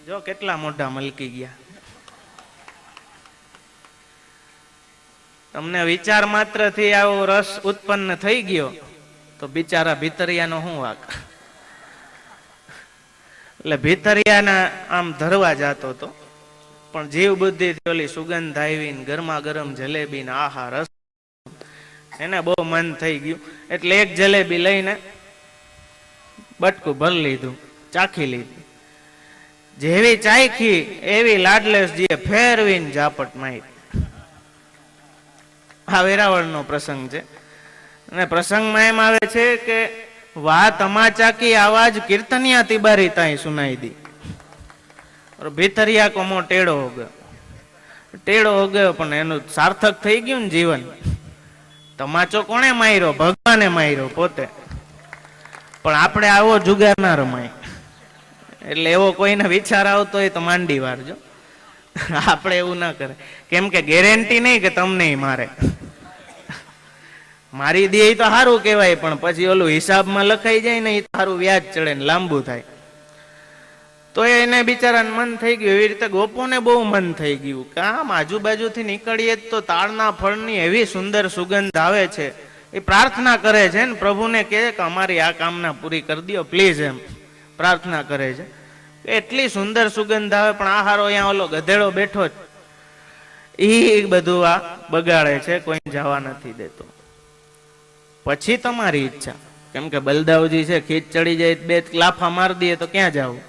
જો કેટલા મોઢા મલકી ગયા. તમને વિચાર માત્ર થી આવો રસ ઉત્પન્ન થઈ ગયો તો બિચારા ભીતરિયાનો શું વાક. એટલે ભીતરિયાના આમ ધરવા જતો હતો, પણ જીવ બુદ્ધિ ઓલી સુગંધ આવી ને ગરમા ગરમ જલેબી ને આહા રસ, એને બહુ મન થઈ ગયું. એટલે એક જલેબી લઈને બટકું ભરી લીધું, ચાખી લીધી. જેવી ચાખી એવી લાડલેશજીએ ફેરવીને ઝાપટ મારી. આ વેરાવળનો પ્રસંગ છે, અને પ્રસંગમાં એમ આવે છે કે વાહ તમાચા કી આવાજ કીર્તનિયા તિબારી તાઈ સુનાઈ દી. ભીતરિયા કોમો ટેડો હો ગયો, ટેડો હો ગયો, પણ એનું સાર્થક થઈ ગયું ને જીવન. તમાચો કોણે માર્યો? ભગવાને માર્યો પોતે. પણ આપણે આવો જુગાર ના રમાય. એટલે એવો કોઈને વિચાર આવતો હોય તો માંડી વારજો, આપણે એવું ના કરે. કેમ કે ગેરંટી નહીં કે તમને મારે. મારી દે તો સારું કહેવાય, પણ પછી ઓલું હિસાબમાં લખાઈ જાય ને એ સારું વ્યાજ ચડે ને લાંબુ થાય. તો એને બિચારાને મન થઈ ગયું. એવી રીતે ગોપોને બહુ મન થઈ ગયું કે આમ આજુબાજુથી નીકળીએ તો તાળના ફળની એવી સુંદર સુગંધ આવે છે. એ પ્રાર્થના કરે છે ને પ્રભુને કહે કે અમારી આ કામના પૂરી કરી દો પ્લીઝ, એમ પ્રાર્થના કરે છે. એટલી સુંદર સુગંધ આવે, પણ આ હારો અહીંયા ઓલો ગધેડો બેઠો જ એ બધું આ બગાડે છે, કોઈ જવા નથી દેતો. પછી તમારી ઈચ્છા, કેમ કે બલદાવજી છે, ખીચ ચડી જાય બે લાફા મારી દઈએ તો ક્યાં જવું.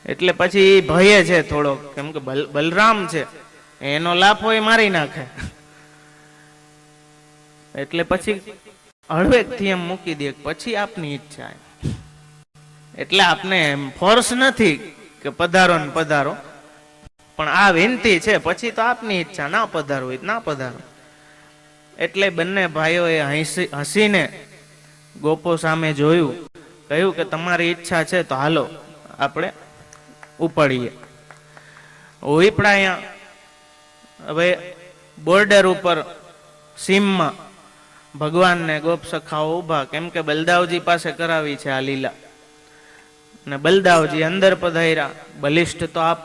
એટલે પછી ભય છે થોડો, કેમ કે બલરામ છે, એનો લાફો એ મારી નાખે. એટલે પછી હળવેકથી એમ મૂકી દે, પછી આપની ઈચ્છા. એટલે આપને ફોર્સ નથી કે પધારો ને પધારો, પણ આ વિનંતી છે. પછી તો આપની ઈચ્છા, ના પધારવું હોય ના પધારો. એટલે બંને ભાઈઓએ હસીને ગોપો સામે જોયું, કહ્યું કે તમારી ઈચ્છા છે તો હાલો આપણે ઉપાડીએ. ઉપડા અહીંયા હવે બોર્ડર ઉપર સીમમાં ભગવાનને ગોપ સખાઓ ઉભા, કેમ કે બલદાવજી પાસે કરાવી છે આ લીલા. અને બલદાવજી અંદર પધાર્યા. બલિષ્ઠ તો આપ,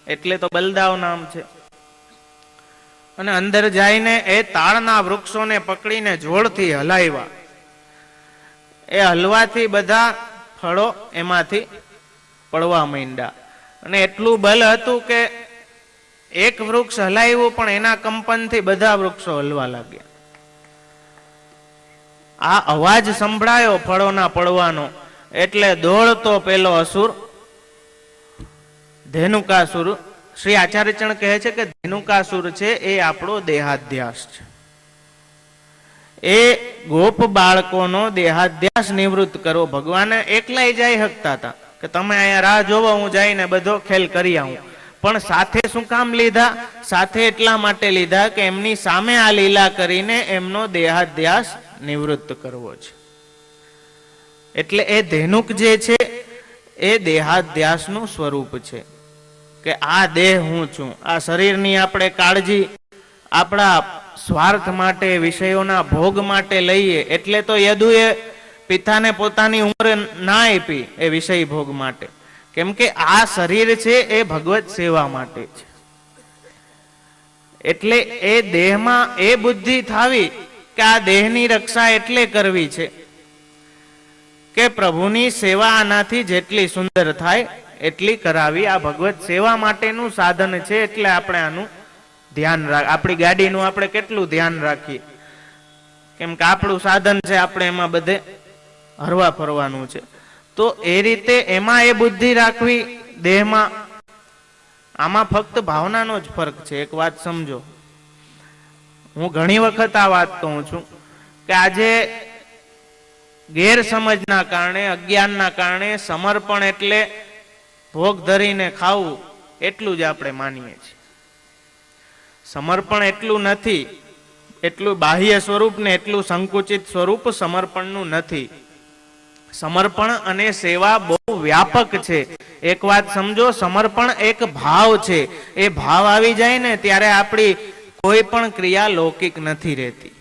એટલે તો બલદાવ નામ છે. અને અંદર જઈને એ તાળના વૃક્ષોને પકડીને જોરથી હલાવ્યા. એ હલવાથી બધા ફળો એમાંથી પડવા માંડ્યા. અને એટલું બલ હતું કે એક વૃક્ષ હલાવ્યું પણ એના કંપનથી બધા વૃક્ષો હલવા લાગ્યા. આ અવાજ સંભળાયો ફળોના પડવાનો, એટલે દોડતો પેલો અસુર ધેનુકાસુર, શ્રી આચાર્યચરણ કહે છે કે ધેનુકાસુર છે એ આપણો દેહાધ્યાસ છે. એ ગોપ બાળકોનો દેહાધ્યાસ નિવૃત્ત કરો. ભગવાને એકલાય જઈ શકતા હતા કે તમે અહીંયા રાહ જોવો, હું જઈને બધો ખેલ કરી આવું. પણ સાથે શું કામ લીધા? સાથે એટલા માટે લીધા કે એમની સામે આ લીલા કરીને એમનો દેહાધ્યાસ નિવૃત્ત કરવો છે. એટલે એ ધેનુક જે છે એ દેહાધ્યાસનું સ્વરૂપ છે કે આ દેહ હું છું. આ શરીરની આપણે કાળજી આપણા સ્વાર્થ માટે, વિષયોના ભોગ માટે લઈએ. એટલે તો યદુએ પિતાને પોતાની ઉંમર ના આપી એ વિષય ભોગ માટે, કેમ કે આ શરીર છે એ ભગવત સેવા માટે છે. એટલે એ દેહમાં એ બુદ્ધિ થાવી કે આ દેહની રક્ષા એટલે કરવી છે કે પ્રભુની સેવા આનાથી જેટલી સુંદર થાય એટલી કરાવી. આ ભગવત સેવા માટેનું સાધન છે. એટલે આપણે આનું ધ્યાન આપણી ગાડીનું આપણે કેટલું ધ્યાન રાખીએ. કેમ કે આપણું સાધન છે, આપણે એમાં બધે હરવા ફરવાનું છે. તો એ રીતે એમાં એ બુદ્ધિ રાખવી દેહમાં, આમાં ફક્ત ભાવનાનો જ ફરક છે. એક વાત સમજો, હું ઘણી વખત આ વાત કહું છું કે આજે ગેરસમજના કારણે, અજ્ઞાનના કારણે સમર્પણ એટલે ભોગ ધરીને ખાવું એટલું જ આપણે માનીએ છીએ. સમર્પણ એટલું નથી, એટલું બાહ્ય સ્વરૂપ ને એટલું સંકુચિત સ્વરૂપ સમર્પણનું નથી. સમર્પણ અને સેવા બહુ વ્યાપક છે. એક વાત સમજો, સમર્પણ એક ભાવ છે. એ ભાવ આવી જાય ને ત્યારે આપણી કોઈ પણ ક્રિયા લૌકિક નથી રહેતી.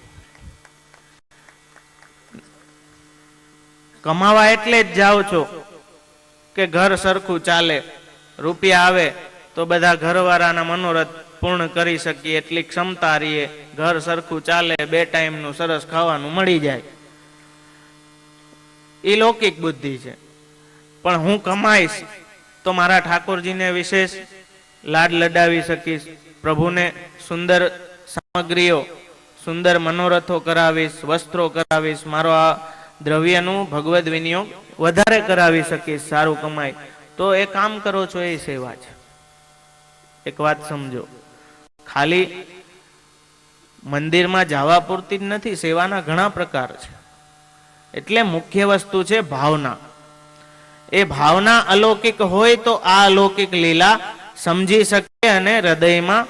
કમાવા એટલે જ જાઓ છો કે ઘર સરખું ચાલે, રૂપિયા આવે તો બધા ઘરવાળાના મનોરથ પૂર્ણ કરી શકીએ એટલી ક્ષમતા રહીએ, ઘર સરખું ચાલે, 2 ટાઈમનું સરસ ખાવાનું મળી જાય. એ લૌકિક બુદ્ધિ છે. પણ હું કમાઈશ તો મારા ઠાકોરજીને વિશેષ લાડ લડાવી શકીશ, પ્રભુને સુંદર સામગ્રીઓ, સુંદર મનોરથો કરાવીશ, વસ્ત્રો કરાવીશ, મારો આ દ્રવ્યનું ભગવદ વિનિયોગ વધારે કરાવી શકીશ, સારું કમાય. તો એ કામ કરો છો એ સેવા છે. એક વાત સમજો, ખાલી મંદિરમાં જવા પૂરતી જ નથી, સેવાના ઘણા પ્રકાર છે. એટલે મુખ્ય વસ્તુ છે ભાવના. એ ભાવના અલૌકિક હોય તો આ અલૌકિક લીલા સમજી શકીએ અને હૃદયમાં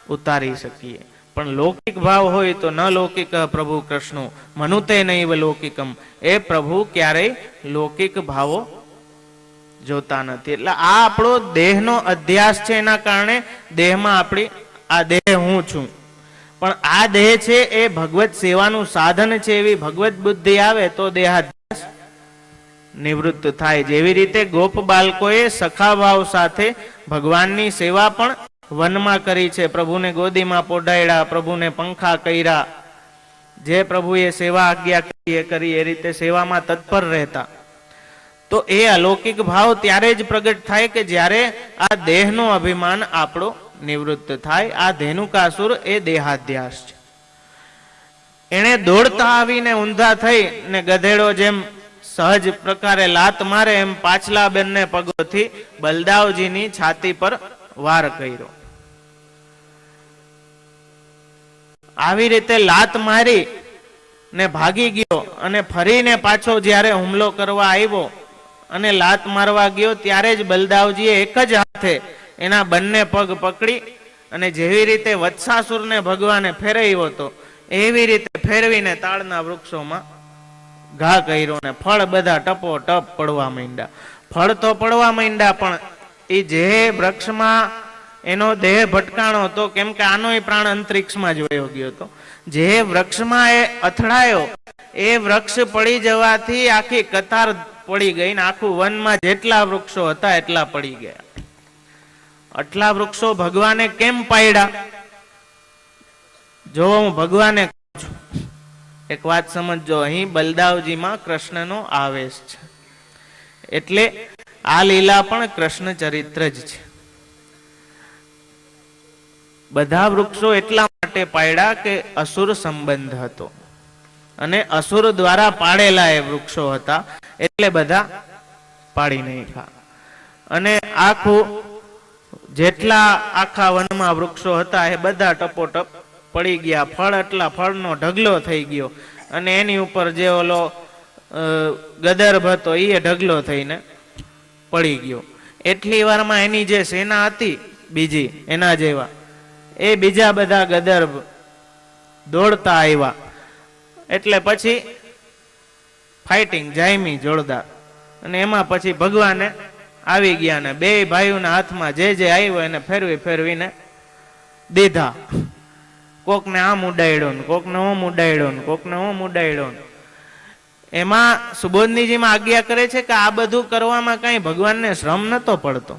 ઉતારી શકીએ. પણ લૌકિક ભાવ હોય તો ન લૌકિક પ્રભુ કૃષ્ણ મનુતે નૈવ લૌકિકમ. એ પ્રભુ ક્યારેય લૌકિક ભાવો જોતા નથી. એટલે આ આપણો દેહનો અધ્યાસ છે, એના કારણે દેહમાં આપણી આ દેહ હું છું, પણ આ દેહ છે એ ભગવત સેવાનું સાધન છે. એવી ભગવત બુદ્ધિ આવે તો દેહાધ્યાસ નિવૃત્ત થાય. જેવી રીતે ગોપ બાળકોએ સખા ભાવ સાથે ભગવાનની સેવા પણ વનમાં કરી છે. પ્રભુને ગોદીમાં પોઢાડ્યા, પ્રભુને પંખા કર્યા, જે પ્રભુએ સેવા આજ્ઞા કરી એ રીતે સેવામાં તત્પર રહેતા. તો એ અલૌકિક ભાવ ત્યારે જ પ્રગટ થાય કે જ્યારે આ દેહનો અભિમાન આપણો નિવૃત્ત થાય. આ ધેનુકાસુર એ દેહાધ્યાસ છે. એને દોડતા આવીને ઊંધા થઈ ને ગધેડો જેમ સહજ પ્રકારે લાત મારે એમ પાછલા બંને પગોથી બલદાવજીની છાતી પર વાર કર્યો. આવી રીતે લાત મારી ને ભાગી ગયો અને ફરીને પાછો જ્યારે હુમલો કરવા આવ્યો અને લાત મારવા ગયો ત્યારે જ બલદાવજીએ એક જ હાથે એના બંને પગ પકડી અને જેવી રીતે વત્સાસુરને ભગવાને ફેરવ્યો હતો એવી રીતે ફેરવીને તાળના વૃક્ષોમાં ઘા કર્યો ને ફળ બધા ટપો ટપ પડવા માંડ્યા. ફળ તો પડવા માંડ્યા, પણ એ જે વૃક્ષમાં એનો દેહ ભટકાણો હતો, કેમ કે આનો પ્રાણ અંતરિક્ષમાં જ વયો ગયો હતો, જે વૃક્ષમાં એ અથડાયો એ વૃક્ષ પડી જવાથી આખી કતાર પડી ગઈ ને આખું વનમાં જેટલા વૃક્ષો હતા એટલા પડી ગયા. આટલા વૃક્ષો ભગવાને કેમ પાડ્યા? જો હું ભગવાને કહું છું, એક વાત સમજજો, અહીં બલદાવજીમાં કૃષ્ણનો આવેશ છે. એટલે આ લીલા પણ કૃષ્ણ ચરિત્ર જ છે. બધા વૃક્ષો એટલા માટે પાડ્યા કે અસુર સંબંધ હતો અને અસુર દ્વારા પાડેલા એ વૃક્ષો હતા, એટલે બધા પાડી નાખ્યા. અને આખું જેટલા આખા વનમાં વૃક્ષો હતા એ બધા ટપોટપ પડી ગયા. ફળ એટલા ફળનો ઢગલો થઈ ગયો અને એની ઉપર જે ઓલો ગદર્ભ હતો એ ઢગલો થઈને પડી ગયો. એટલી વારમાં એની જે સેના હતી બીજી એના જેવા, એ બીજા બધા ગદર્ભ દોડતા આવ્યા. એટલે પછી ફાઇટિંગ જાયમી જોરદાર. અને એમાં પછી ભગવાને આવી ગયા ને બે ભાઈઓના હાથમાં જે જે આવ્યો એને ફેરવી ફેરવીને દીધા. કોકને આમ ઉડાડ્યો ને કોકને ઓમ ઉડાડ્યો ને કોકને ઓમ ઉડાડ્યો. એમાં સુબોધનીજીમાં આજ્ઞા કરે છે કે આ બધું કરવામાં કઈ ભગવાનને શ્રમ નતો પડતો.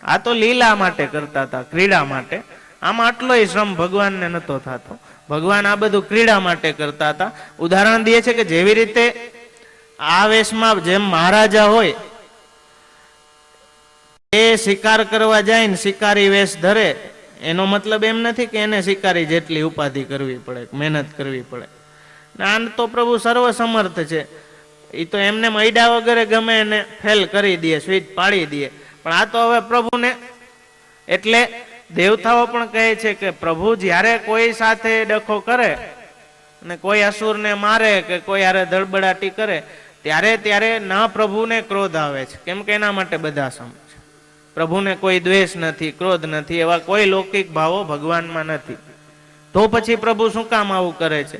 આ તો લીલા માટે કરતા હતા, ક્રીડા માટે. આમાં આટલોય શ્રમ ભગવાનને નતો થતો. ભગવાન આ બધું ક્રીડા માટે કરતા હતા. ઉદાહરણ દે છે કે જેવી રીતે આ વેશમાં જેમ મહારાજા હોય એ શિકાર કરવા જાય ને શિકારી વેશ ધરે, એનો મતલબ એમ નથી કે એને શિકારી જેટલી ઉપાધિ કરવી પડે, મહેનત કરવી પડે. આન તો પ્રભુ સર્વ સમર્થ છે, એ તો એમને મૈડા વગેરે ગમે એને ફેલ કરી દે, સ્વીચ પાડી દે. પણ આ તો હવે પ્રભુને, એટલે દેવતાઓ પણ કહે છે કે પ્રભુ જ્યારે કોઈ સાથે ડખો કરે અને કોઈ અસુરને મારે કે કોઈ હારે ધડબડાટી કરે ત્યારે ના પ્રભુને ક્રોધ આવે છે. કેમ કે એના માટે બધા સમ છે. પ્રભુને કોઈ દ્વેષ નથી, ક્રોધ નથી, એવા કોઈ લૌકિક ભાવો ભગવાનમાં નથી. તો પછી પ્રભુ શું કામ આવું કરે છે?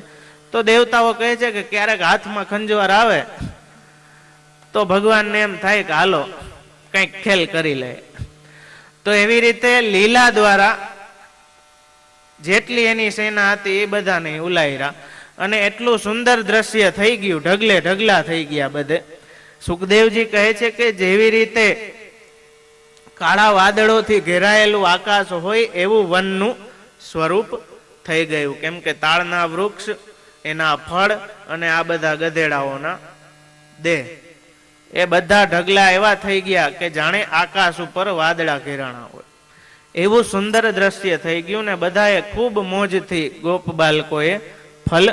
તો દેવતાઓ કહે છે કે ક્યારેક હાથમાં ખંજવાર આવે તો ભગવાનને એમ થાય કે હાલો કંઈક ખેલ કરી લે. તો એવી રીતે લીલા દ્વારા જેટલી એની સેના હતી એ બધાને ઉલાયરા અને એટલું સુંદર દ્રશ્ય થઈ ગયું, ઢગલે ઢગલા થઈ ગયા બધે. સુખદેવજી કહે છે કે જેવી રીતે કાળા વાદળોથી ઘેરાયેલું આકાશ હોય એવું વનનું સ્વરૂપ થઈ ગયું. કેમ કે તાળના વૃક્ષ, એના ફળ અને આ બધા ગધેડાઓના દેહ, એ બધા ઢગલા એવા થઈ ગયા કે જાણે આકાશ ઉપર વાદળા ઘેરાણા હોય એવું સુંદર દ્રશ્ય થઈ ગયું. ને બધાએ ખૂબ મોજથી ગોપ બાળકોએ ફલ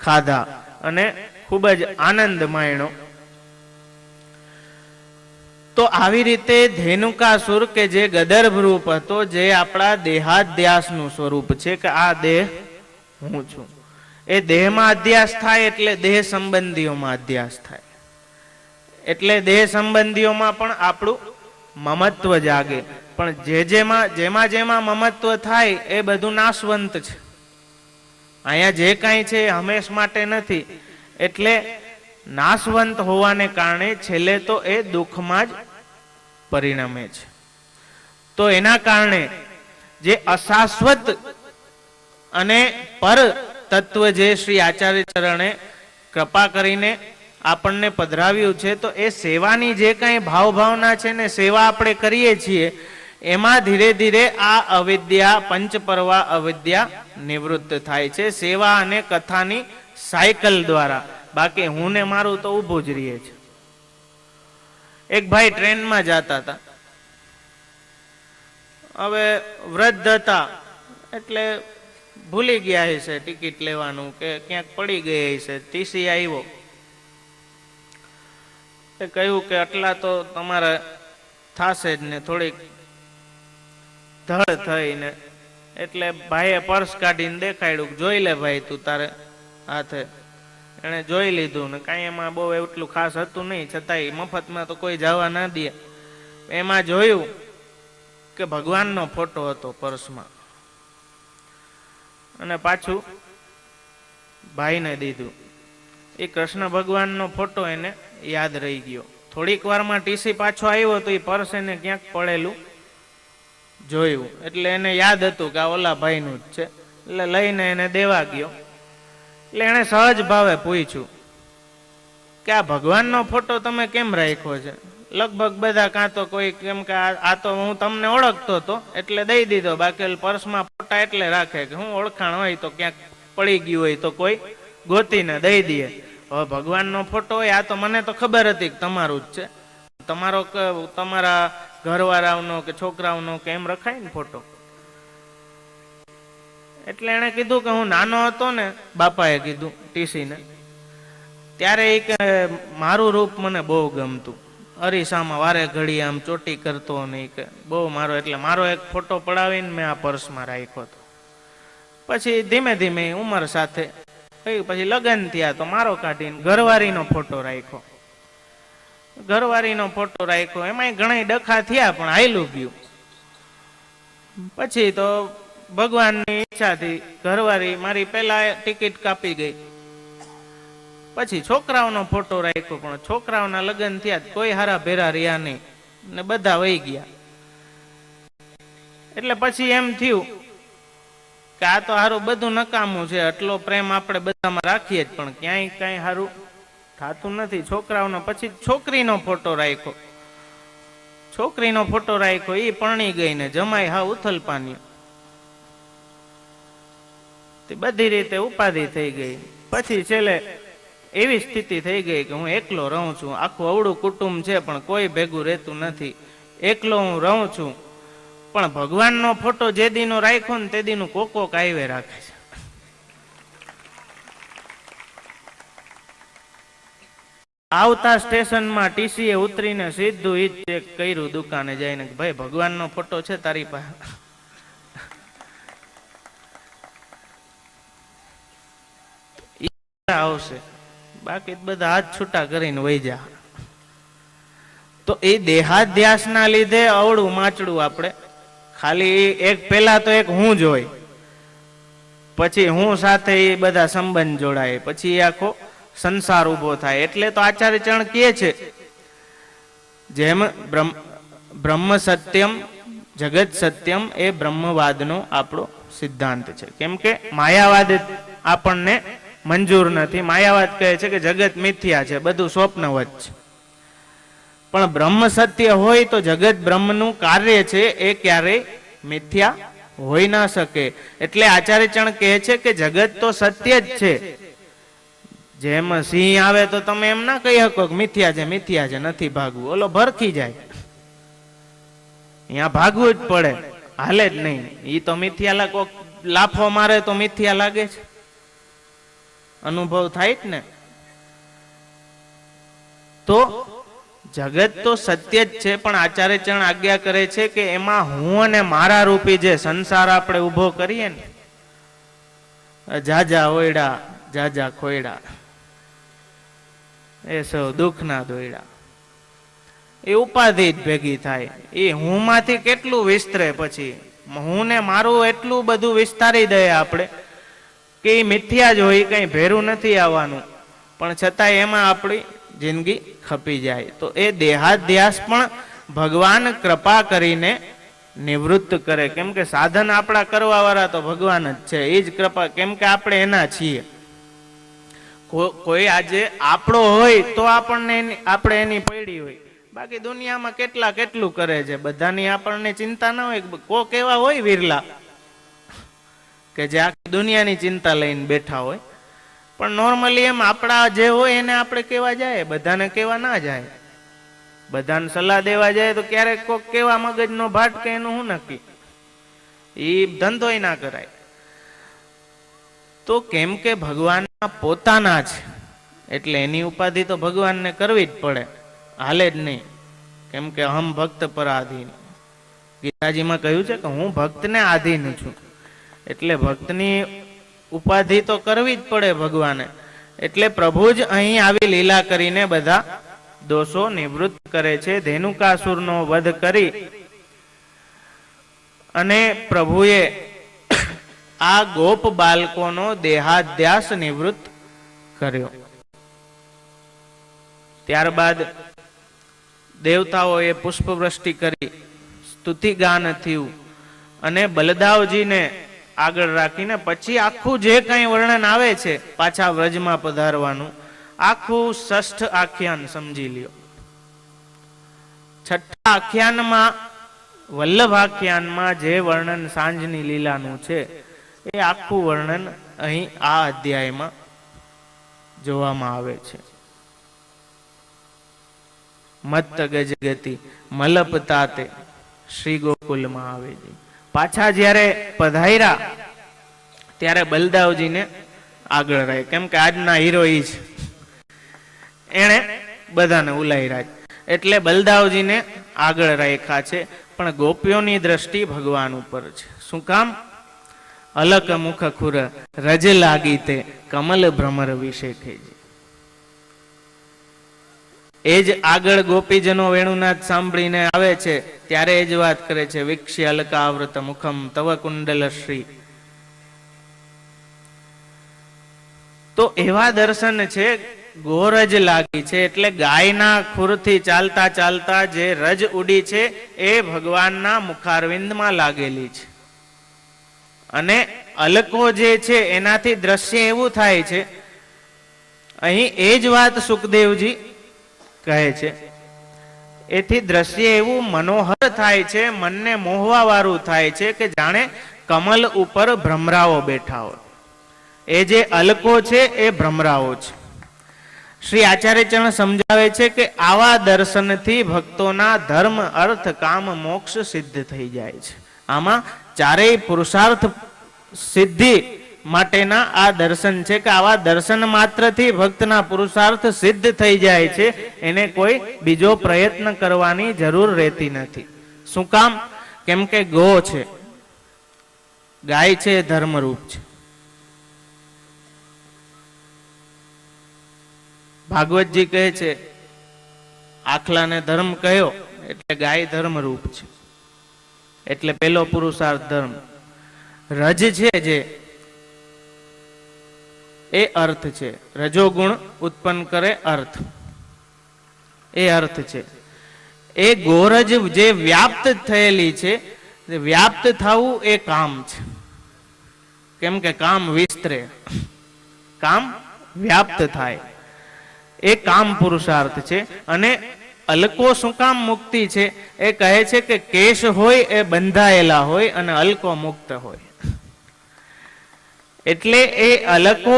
ખાધા અને ખૂબ જ આનંદ માણ્યો. તો આવી રીતે ધેનુકાસુર કે જે ગદર્ભ રૂપ હતો, જે આપણા દેહાધ્યાસનું સ્વરૂપ છે કે આ દેહ હું છું, એ દેહમાં અધ્યાસ થાય એટલે દેહ સંબંધીઓમાં અધ્યાસ થાય. એટલે દેહ સંબંધીઓમાં પણ આપણું મમત્વ જાગે. પણ જેમાં જેમાં મમત્વ થાય એ બધું નાશવંત છે. અહીંયા જે કાંઈ છે એ હંમેશ માટે નથી. એટલે નાશવંત હોવાને કારણે છેલ્લે તો એ દુઃખમાં જ પરિણમે છે. તો એના કારણે જે અશાશ્વત અને પર તત્વ જે શ્રી આચાર્ય ચરણે કૃપા કરીને આપણને પધરાવ્યું છે, તો એ સેવાની જે કાંઈ ભાવના છે ને, સેવા આપણે કરીએ છીએ એમાં ધીરે ધીરે આ અવિદ્યા, પંચપર્વા અવિદ્યા નિવૃત્ત થાય છે સેવા અને કથાની સાયકલ દ્વારા. બાકી હું ને મારું તો ઊભું જ રહીએ છે. એક ભાઈ ટ્રેનમાં જતા હતા. હવે વૃદ્ધ હતા એટલે ભૂલી ગયા હશે ટિકિટ લેવાનું કે ક્યાંક પડી ગઈ હશે. ટીસી આવ્યો, એ કહ્યું કે આટલા તો તમારે થાશે જ ને, થોડીક ધડ થઈને. એટલે ભાઈએ પર્સ કાઢીને દેખાડ્યું, જોઈ લે ભાઈ તું તારે હાથે. એને જોઈ લીધું ને કાંઈ એમાં બહુ એટલું ખાસ હતું નહીં, છતાંય મફતમાં તો કોઈ જવા ના દે. એમાં જોયું કે ભગવાનનો ફોટો હતો પર્સમાં, અને પાછું ભાઈને દીધું. એ કૃષ્ણ ભગવાનનો ફોટો એને યાદ રહી ગયો. થોડીક વારમાં ટીસી પાછો આવ્યો તો એ પર્સ એને ક્યાંક પડેલું જોયું. એટલે એને યાદ હતું કે આ ઓલા ભાઈનું જ છે. એટલે લઈને એને દેવા ગયો. એટલે એને સહજ ભાવે પૂછ્યું કે આ ભગવાનનો ફોટો તમે કેમ રાખ્યો છે? લગભગ બધા કાં તો કોઈ કેમ કે આ તો હું તમને ઓળખતો હતો એટલે દઈ દીધો, બાકી પર્સમાં ફોટા એટલે રાખે કે હું ઓળખાણ હોય તો ક્યાંક પડી ગયું હોય તો કોઈ ગોતીને દઈ દે. હવે ભગવાનનો ફોટો હોય, આ તો મને તો ખબર હતી કે તમારું જ છે, તમારો તમારા ઘરવાળાનો કે છોકરાઓનો કે એમ રખાય ને ફોટો. એટલે એને કીધું કે હું નાનો હતો ને, બાપાએ કીધું ટીસીને, ત્યારે એ કે મારું રૂપ મને બહુ ગમતું. અરીસામાં વારે ઘડી આમ ચોટી કરતો નહીં કે બહુ મારો, એટલે મારો એક ફોટો પડાવીને મેં આ પર્સમાં રાખ્યો હતો. પછી ધીમે ધીમે ઉંમર સાથે પછી લગ્ન થયા તો મારો કાઢીને ઘરવાળીનો ફોટો રાખ્યો. ઘરવાળીનો ફોટો રાખ્યો, એમાંય ઘણા ડખા થયા પણ હાયલું ગયું. પછી તો ભગવાનની ઈચ્છાથી ઘરવાળી મારી પહેલા ટિકિટ કાપી ગઈ. પછી છોકરાઓનો ફોટો રાખ્યો, પણ છોકરાઓના લગ્ન થયા કોઈ હારા ભેરા રહ્યા નહીં ને બધા વહી ગયા. એટલે પછી એમ થયું કે આ તો હારું બધું નકામું છે, આટલો પ્રેમ આપણે બધામાં રાખીએ જ પણ ક્યાંય કાંઈ હારું થતું નથી. છોકરાઓનો પછી છોકરીનો ફોટો રાખ્યો. છોકરીનો ફોટો રાખ્યો, એ પરણી ગઈ ને જમાઈ હા ઉથલ પાન્યો. બધી રીતે ઉપાધિ થઈ ગઈ. પછી છેલ્લે એવી સ્થિતિ થઈ ગઈ કે હું એકલો રહું છું. આખું અવળું કુટુંબ છે પણ કોઈ ભેગું રહેતું નથી. એકલો હું રહું છું, પણ ભગવાનનો ફોટો જે દીનો રાખ્યો ને તે દીનું કોક હાઈવે રાખે છે. આવતા સ્ટેશનમાં ટીસીએ ઉતરીને સીધું ઈ ચેક કર્યું દુકાને જઈને, ભાઈ ભગવાનનો ફોટો છે તારી પાસે? આવશે, બાકી બધા હાથ છૂટા કરીને વહી જા. તો એ દેહાધ્યાસના લીધે અવળું માચડું આપણે ખાલી એક પેલા તો એક હું જ હોય, પછી હું સાથે એ બધા સંબંધ જોડાય, પછી એ આખો સંસાર ઉભો થાય. એટલે તો આચાર્ય ચરણ કહે છે, જેમ બ્રહ્મ સત્યમ જગત સત્યમ એ બ્રહ્મવાદનો આપણો સિદ્ધાંત છે. કેમ કે માયાવાદ આપણને મંજૂર નથી. માયાવાદ કહે છે કે જગત મિથ્યા છે, બધું સ્વપ્નવત છે. પણ બ્રહ્મ સત્ય હોય તો જગત બ્રહ્મનું કાર્ય છે એ ક્યારેય મિથ્યા હોઈ ના શકે. એટલે આચાર્ય ચરણ કહે છે કે જગત તો સત્ય જ છે. જેમ સિંહ આવે તો તમે એમ ના કહી શકો કે મિથ્યા છે નથી ભાગવું, ઓલો ભરખી જાય, અહીંયા ભાગવું જ પડે, હાલે જ નહીં. ઈ તો મિથ્યા કોક લાફો મારે તો મિથ્યા લાગે છે, અનુભવ થાય જ ને. તો જગત તો સત્ય જ છે, પણ આચાર્ય ચરણ આજ્ઞા કરે છે કે એમાં હું અને મારા રૂપી જે સંસાર આપણે ઉભો કરીએ ને, જાજા ઓયડા જાજા ખોયડા એ સૌ દુઃખના દોયડા, એ ઉપાધિ જ ભેગી થાય. એ હું માંથી કેટલું વિસ્તરે, પછી હું ને મારું એટલું બધું વિસ્તારી દે આપણે કે એ મિથ્યા જ હોય, કઈ ભેરું નથી આવવાનું, પણ છતાંય એમાં આપણી જિંદગી ખપી જાય. તો એ દેહાધ્યાસ પણ ભગવાન કૃપા કરીને નિવૃત્ત કરે. કેમ કે સાધન આપણા કરવા વાળા તો ભગવાન જ છે, એ જ કૃપા. કેમ કે આપણે એના છીએ. કોઈ આજે આપણો હોય તો આપણે એની પૈડી હોય, બાકી દુનિયામાં કેટલું કરે છે, બધાની આપણને ચિંતા ના હોય. કોક એવા હોય વિરલા કે જે આખી દુનિયાની ચિંતા લઈને બેઠા હોય, પણ નોર્મલી એમ આપણા જે હોય એને આપણે કેવા જાય, બધાને કેવા ના જાય. બધાને સલાહ દેવા જાય તો ક્યારેક કોક કેવા મગજનો ભાટ કે એનું શું નક્કી, એ ધંધોય ના કરાય. તો કેમ કે ભગવાનના પોતાના છે એટલે એની ઉપાધિ તો ભગવાનને કરવી જ પડે, હાલે જ નહીં. કેમ કે હમ ભક્ત પરાધીન, ગીતાજીમાં કહ્યું છે કે હું ભક્તને આધીન છું, એટલે ભક્તની ઉપાધિ તો કરવી જ પડે ભગવાને. એટલે પ્રભુ જ અહીં આવી લીલા કરીને બધા દોષો નિવૃત્ત કરે છે. ધેનુકાસુરનો વધ કરી અને પ્રભુએ આ ગોપ બાળકોનો દેહાધ્યાસ નિવૃત્ત કર્યો. ત્યારબાદ દેવતાઓએ પુષ્પવૃષ્ટિ કરી, સ્તુતિ ગાન થયું, અને બલદાવજીને આગળ રાખીને પછી આખું જે કઈ વર્ણન આવે છે પાછા વ્રજમાં પધારવાનું, આખું ષષ્ઠ આખ્યાન સમજી લ્યો. છઠ્ઠા આખ્યાનમાં વલ્લભ આખ્યાનમાં જે વર્ણન સાંજની લીલાનું છે એ આખું વર્ણન અહીં આ અધ્યાયમાં જોવામાં આવે છે. મત્ત ગજગતિ મલપતાતે શ્રી ગોકુલમાં આવે છે. પાછા જ્યારે પધાર્યા ત્યારે બલદાવજીને આગળ રહે, કેમ કે આજના હીરો ઈ છે, એને બધાને ઉલાયરા, એટલે બલદાવજીને આગળ રાખ્યા છે. પણ ગોપીઓની દ્રષ્ટિ ભગવાન ઉપર છે. શું કામ? અલક મુખ ખુર રજ લાગી તે કમલ ભ્રમર વિશે. એ જ આગળ ગોપીજનો વેણુનાથ સાંભળીને આવે છે ત્યારે એ જ વાત કરે છે, વિક્ષી અલકાવૃત મુખમ તવ કુંડલ શ્રી. તો એવા દર્શન છે, ગોરજ લાગી છે, એટલે ગાયના ખુરથી ચાલતા ચાલતા જે રજ ઉડી છે એ ભગવાનના મુખારવિંદમાં લાગેલી છે. અને અલકો જે છે એનાથી દ્રશ્ય એવું થાય છે, અહીં એ જ વાત સુખદેવજી કહે છે, એથી દ્રશ્ય એવું મનોહર થાય છે, મનને મોહવા વાળું થાય છે કે જાણે કમલ ઉપર ભ્રમરાઓ બેઠા હોય. એ જે અલકો છે એ ભ્રમરાઓ છે. શ્રી આચાર્ય ચરણ સમજાવે છે કે આવા દર્શનથી ભક્તોના ધર્મ અર્થ કામ મોક્ષ સિદ્ધ થઈ જાય છે. આમાં ચારેય પુરુષાર્થ સિદ્ધિ માટેના આ દર્શન છે કે આવા દર્શન માત્રથી ભક્તના પુરુષાર્થ સિદ્ધ થઈ જાય છે, એને કોઈ બીજો પ્રયત્ન કરવાની જરૂર રહેતી નથી. શું કામ? કેમ કે ગો છે, ગાય છે એ ધર્મરૂપ છે. ભાગવતજી કહે છે આખલાને ધર્મ કહ્યો એટલે ગાય ધર્મરૂપ છે, એટલે પેલો પુરુષાર્થ ધર્મ. રજ છે જે એ અર્થ છે, રજોગુણ ઉત્પન્ન કરે અર્થ, એ અર્થ છે. એ ગોરજ જે વ્યાપ્ત થયેલી છે, વ્યાપ્ત થવું એ કામ છે. કેમ કે કામ વિસ્તરે, કામ વ્યાપ્ત થાય, એ કામ પુરુષાર્થ છે. અને અલકો શું કામ મુક્તિ છે? એ કહે છે કે કેશ હોય એ બંધાયેલા હોય અને અલકો મુક્ત હોય. એટલે એ અલકો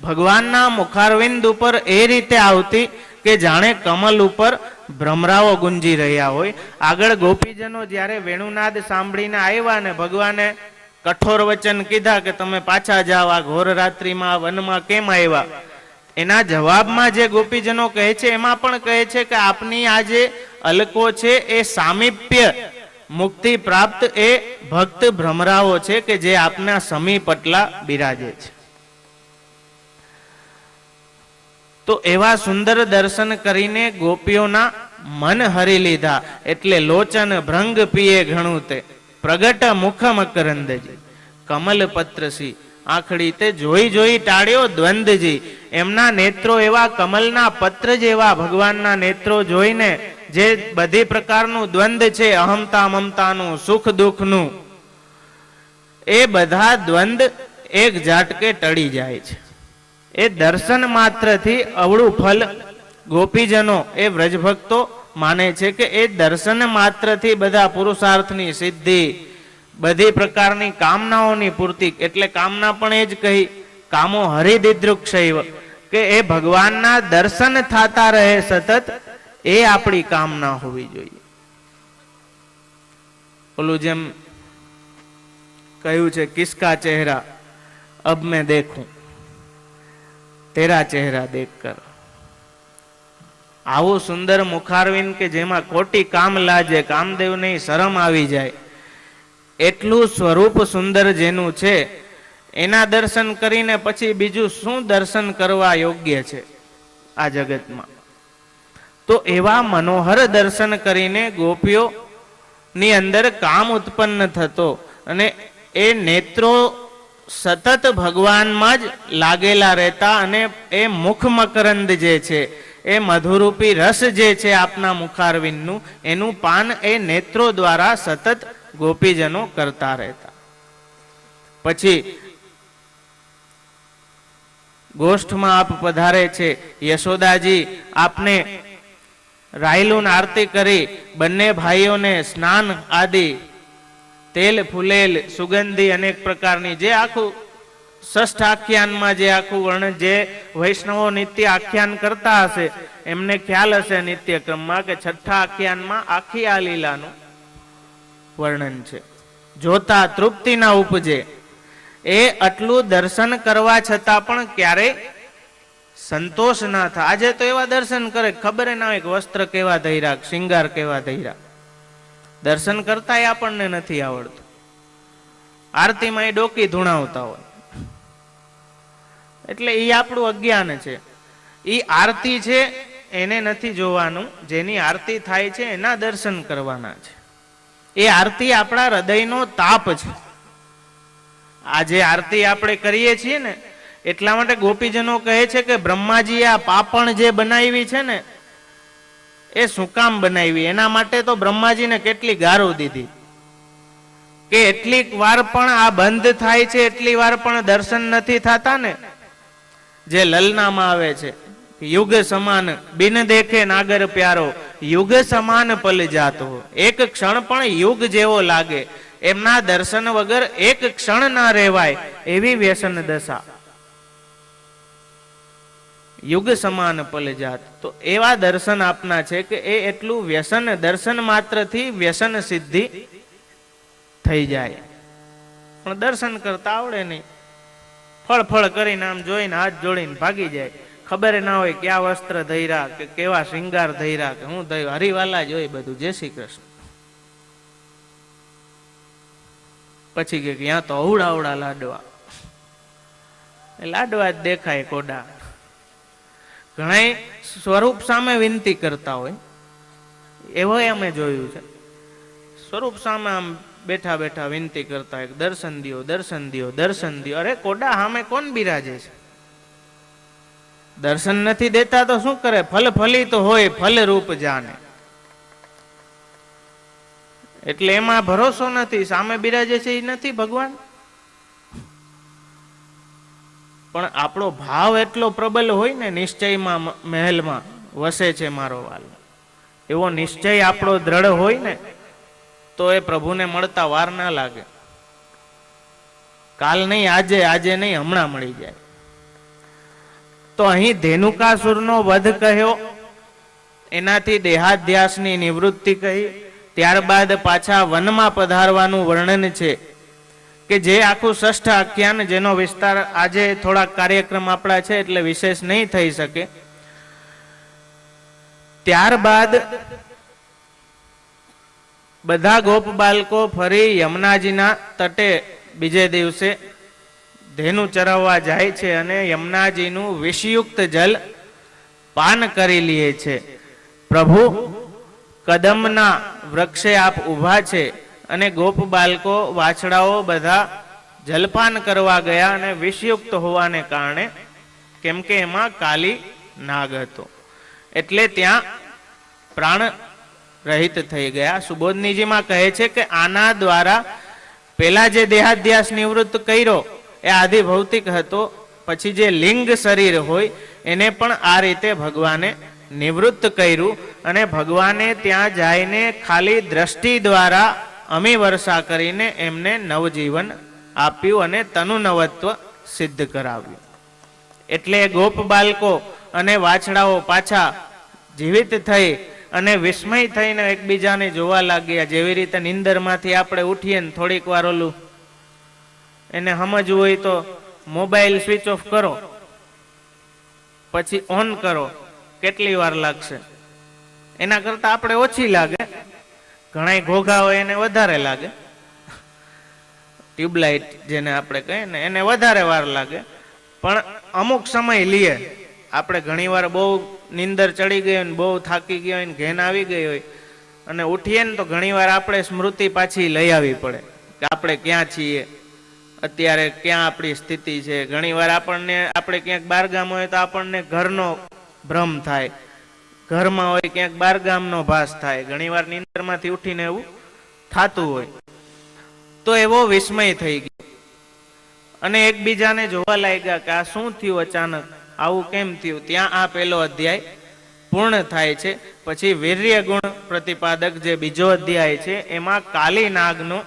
ભગવાનના મુખારવિંદ ઉપર એ રીતે આવતી કે જાણે કમલ ઉપર ભ્રમરાઓ ગુંજી રહ્યા હોય. આગળ ગોપીજનો જ્યારે વેણુનાદ સાંભળીને આવ્યા ને ભગવાને કઠોર વચન કીધા કે તમે પાછા જાઓ, આ ઘોર રાત્રિમાં વનમાં કેમ આવ્યા? એના જવાબમાં જે ગોપીજનો કહે છે એમાં પણ કહે છે કે આપની આ જે અલકો છે એ સામીપ્ય મુક્તિ પ્રાપ્ત એ ભક્ત ભ્રમરાઓ છે કે જે આપના સમીપ પટલા બિરાજે છે. તો એવા સુંદર દર્શન કરીને ગોપીઓના મન હરી લીધા. એટલે લોચન ભ્રંગ પીએ ઘણું તે પ્રગટ મુખ મકરંદજી કમલ પત્રસી આખડી તે જોઈ જોઈ ટાળ્યો દ્વંદજી. એમના નેત્રો એવા કમલના પત્ર જેવા ભગવાનના નેત્રો જોઈને જે બધી પ્રકારનું દ્વંદ છે, અહમતા મમતાનું, સુખ દુઃખનું, એ બધા દ્વંદ એક ઝાટકે ટળી જાય છે. એ દર્શન માત્રથી અવળું ફલ ગોપીજનો એ વ્રજભક્તો માને છે કે એ દર્શન માત્રથી બધા પુરુષાર્થની સિદ્ધિ, બધી પ્રકારની કામનાઓની પૂર્તિ. એટલે કામના પણ એ જ કહી, કામો હરિદિદૃક્ષૈવ, કે એ ભગવાનના દર્શન થતા રહે સતત, એ આપણી કામના હોવી જોઈએ. ઓલું જેમ કહ્યું છે કિસકા ચહેરા અબ મેં દેખું તેરા ચહેરા દેખ કર. આવું સુંદર મુખારવિંદ કે જેમાં ખોટી કામ લાજે, કામદેવ નહીં શરમ આવી જાય, એટલું સ્વરૂપ સુંદર જેનું છે, એના દર્શન કરીને પછી બીજું શું દર્શન કરવા યોગ્ય છે આ જગતમાં? તો એવા મનોહર દર્શન કરીને ગોપીઓ ની અંદર કામ ઉત્પન્ન થતો અને એ નેત્રો સતત ભગવાનમાં જ લાગેલા રહેતા. અને એ મુખ મકરંદ જે છે, એ મધુરૂપી રસ જે છે આપના મુખારવિંદનું, એનું પાન એ નેત્રો દ્વારા સતત ગોપીજનો કરતા રહેતા. પછી ગોષ્ઠમાં આપ પધારે છે, યશોદાજી આપને રાયલુન આરતી કરી બંને ભાઈઓને સ્નાન આદિ તેલ ફૂલેલ સુગંધી અનેક પ્રકારની, જે આખું ષષ્ઠ આખ્યાનમાં જે આખું વર્ણન, જે વૈષ્ણવો નિત્ય આખ્યાન કરતા હશે એમને ખ્યાલ હશે નિત્યક્રમમાં કે છઠ્ઠા આખ્યાનમાં આખી આ લીલાનું વર્ણન છે. જોતા તૃપ્તિ ના ઉપજે, એ આટલું દર્શન કરવા છતાં પણ ક્યારેય સંતોષ ના થાય. આજે તો એવા દર્શન કરે ખબર ના હોય કે વસ્ત્ર કેવા ધૈરા, શિંગાર કેવા ધૈરા. દર્શન કરતા આપણને નથી આવડતું. આરતીમાં એ ડોકી ધૂણાવતા હોય, એટલે એ આપણું અજ્ઞાન છે. એ આરતી છે એને નથી જોવાનું, જેની આરતી થાય છે એના દર્શન કરવાના છે. એ આરતી આપણા હૃદયનો તાપ છે. આ જે આરતી આપણે કરીએ છીએ ને, એટલા માટે ગોપીજનો કહે છે કે બ્રહ્માજી આ પાપણ જે બનાવી છે ને, એ શું કામ બનાવી? એના માટે તો બ્રહ્માજીને કેટલી ગારો દીધી કે એટલીક વાર પણ આ બંધ થાય છે, એટલી વાર પણ દર્શન નથી થતા ને. જે લલનામાં આવે છે, યુગ સમાન બિન દેખે નાગર પ્યારો, યુગ સમાન પલ જાતો. એક ક્ષણ પણ યુગ જેવો લાગે, એમના દર્શન વગર એક ક્ષણ ના રહેવાય એવી વ્યસન દશા. યુગ સમાન પલ જાત. તો એવા દર્શન આપના છે કે એ એટલું વ્યસન, દર્શન માત્રથી વ્યસન સિદ્ધિ થઈ જાય, પણ દર્શન કરતા આવડે નહીં. ફળ ફળ કરીને આમ જોઈને હાથ જોડીને ભાગી જાય. ખબર ના હોય ક્યાં વસ્ત્ર ધર્યા કે કેવા શૃંગાર ધર્યા કે હું થયું. હરિવાલા જ હોય બધું. જય શ્રી કૃષ્ણ. પછી કે ત્યાં તો અવડાવડા લાડવા, લાડવા જ દેખાય કોડા. ઘણા સ્વરૂપ સામે વિનંતી કરતા હોય, એવો અમે જોયું છે. સ્વરૂપ સામે આમ બેઠા બેઠા વિનંતી કરતા હોય, દર્શન દિયો, દર્શન દિયો, દર્શન દિયો. અરે કોડા સામે કોણ બિરાજે છે? દર્શન નથી દેતા તો શું કરે? ફલ ફલી તો હોય ફલ રૂપ જાને. એટલે એમાં ભરોસો નથી. સામે બિરાજે છે એ નથી ભગવાન, પણ આપણો ભાવ એટલો પ્રબલ હોય ને, નિશ્ચયમાં મહેલમાં વસે છે મારો વાલ, એવો નિશ્ચય આપણો દ્રઢ હોય ને, તો એ પ્રભુને મળતા વાર ના લાગે. કાલ નહીં આજે, આજે નહીં હમણાં મળી જાય. તો અહીં ધેનુકાસુરનો વધ કહ્યો, એનાથી દેહાધ્યાસની નિવૃત્તિ કહી. ત્યારબાદ પાછા વનમાં પધારવાનું વર્ણન છે, કે જે આખું ષષ્ઠ આખ્યાન, જેનો વિસ્તાર આજે થોડાક કાર્યક્રમ આપણા છે એટલે વિશેષ નહીં થઈ શકે. ત્યારબાદ બધા ગોપ બાળકો ફરી યમુનાજીના તટે બીજે દિવસે ધેનુ ચરાવવા જાય છે અને યમુનાજીનું વિષયુક્ત જલ પાન કરી લે છે. પ્રભુ કદમના વૃક્ષે આપ ઊભા છે અને ગોપ બાળકો વાછડાઓ બધા જલપાન કરવા ગયા, અને વિષયુક્ત હોવાને કારણે, કેમ કે એમાં કાલી નાગ હતો, એટલે ત્યાં પ્રાણ રહિત થઈ ગયા. સુબોધનીજીમાં કહે છે કે આના દ્વારા પેલા જે દેહાધ્યાસ નિવૃત્ત કર્યો એ આદિ ભૌતિક હતો, પછી જે લિંગ શરીર હોય એને પણ આ રીતે ભગવાને નિવૃત્ત કર્યું, અને ભગવાને ત્યાં જઈને ખાલી દ્રષ્ટિ દ્વારા અમી વર્ષા કરીને એમને નવજીવન આપ્યું અને તનુ નવત્વ સિદ્ધ કરાવ્યું. એટલે ગોપ બાળકો અને વાછડાઓ પાછા જીવિત થઈ અને વિસ્મય થઈને એકબીજાને જોવા લાગ્યા. જેવી રીતે નિંદરમાંથી આપણે ઉઠીએ ને થોડીક વાર ઓલું એને સમજવું હોય તો મોબાઈલ સ્વિચ ઓફ કરો પછી ઓન કરો, કેટલી વાર લાગશે? એના કરતા આપણે ઓછી લાગે. ઘણા ઘોઘા હોય એને વધારે લાગે. ટ્યુબલાઇટ જેને આપણે કહીએ ને એને વધારે વાર લાગે, પણ અમુક સમય લઈએ. આપણે ઘણી વાર બહુ નીંદર ચડી ગઈ હોય ને બહુ થાકી ગઈ હોય ને ઘેન આવી ગઈ હોય અને ઉઠીએ ને તો ઘણી વાર આપણે સ્મૃતિ પાછી લઈ આવી પડે કે આપણે ક્યાં છીએ અત્યારે, ક્યાં આપણી સ્થિતિ છે. ઘણી વાર આપણને આપણે ક્યાંક બારગામ હોય તો આપણને ઘરનો ભ્રમ થાય, ઘરમાં હોય ક્યાંક બારગામનો ભાસ થાય. ઘણી વાર નીંદરમાંથી ઉઠીને એવું થતું હોય. તો એવો વિસ્મય થઈ ગયો અને એકબીજાને જોવા લાગ્યા કે આ શું થયું અચાનક, આવું કેમ થયું? ત્યાં આ પહેલો અધ્યાય પૂર્ણ થાય છે. પછી વીર્ય ગુણ પ્રતિપાદક જે બીજો અધ્યાય છે એમાં કાલી નાગનો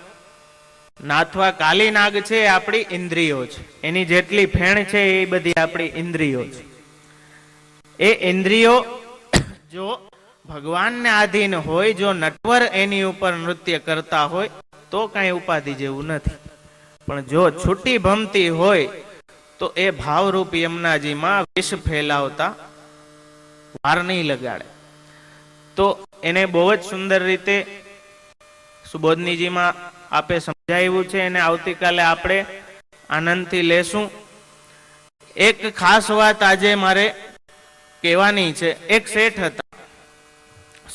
નાથવા. કાલી નાગ છે એ આપણી ઇન્દ્રિયો છે, એની જેટલી ફેણ છે એ બધી આપણી ઇન્દ્રિયો છે. એ ઇન્દ્રિયો જો ભગવાનને આધીન હોય, જો નટવર એની ઉપર નૃત્ય કરતા હોય તો કઈ ઉપાધિ જેવું નથી. પણ જો છૂટી ભમતી હોય તો એ ભાવરૂપ યમુનાજીમાં વિષ ફેલાવતા વાર નહીં લગાડે. તો એને બહુ જ સુંદર રીતે સુબોધનીજીમાં આપે સમજાવ્યું છે. એને આવતીકાલે આપણે આનંદથી લેશું. એક ખાસ વાત આજે મારે કહેવાની છે. એક શેઠ હતા,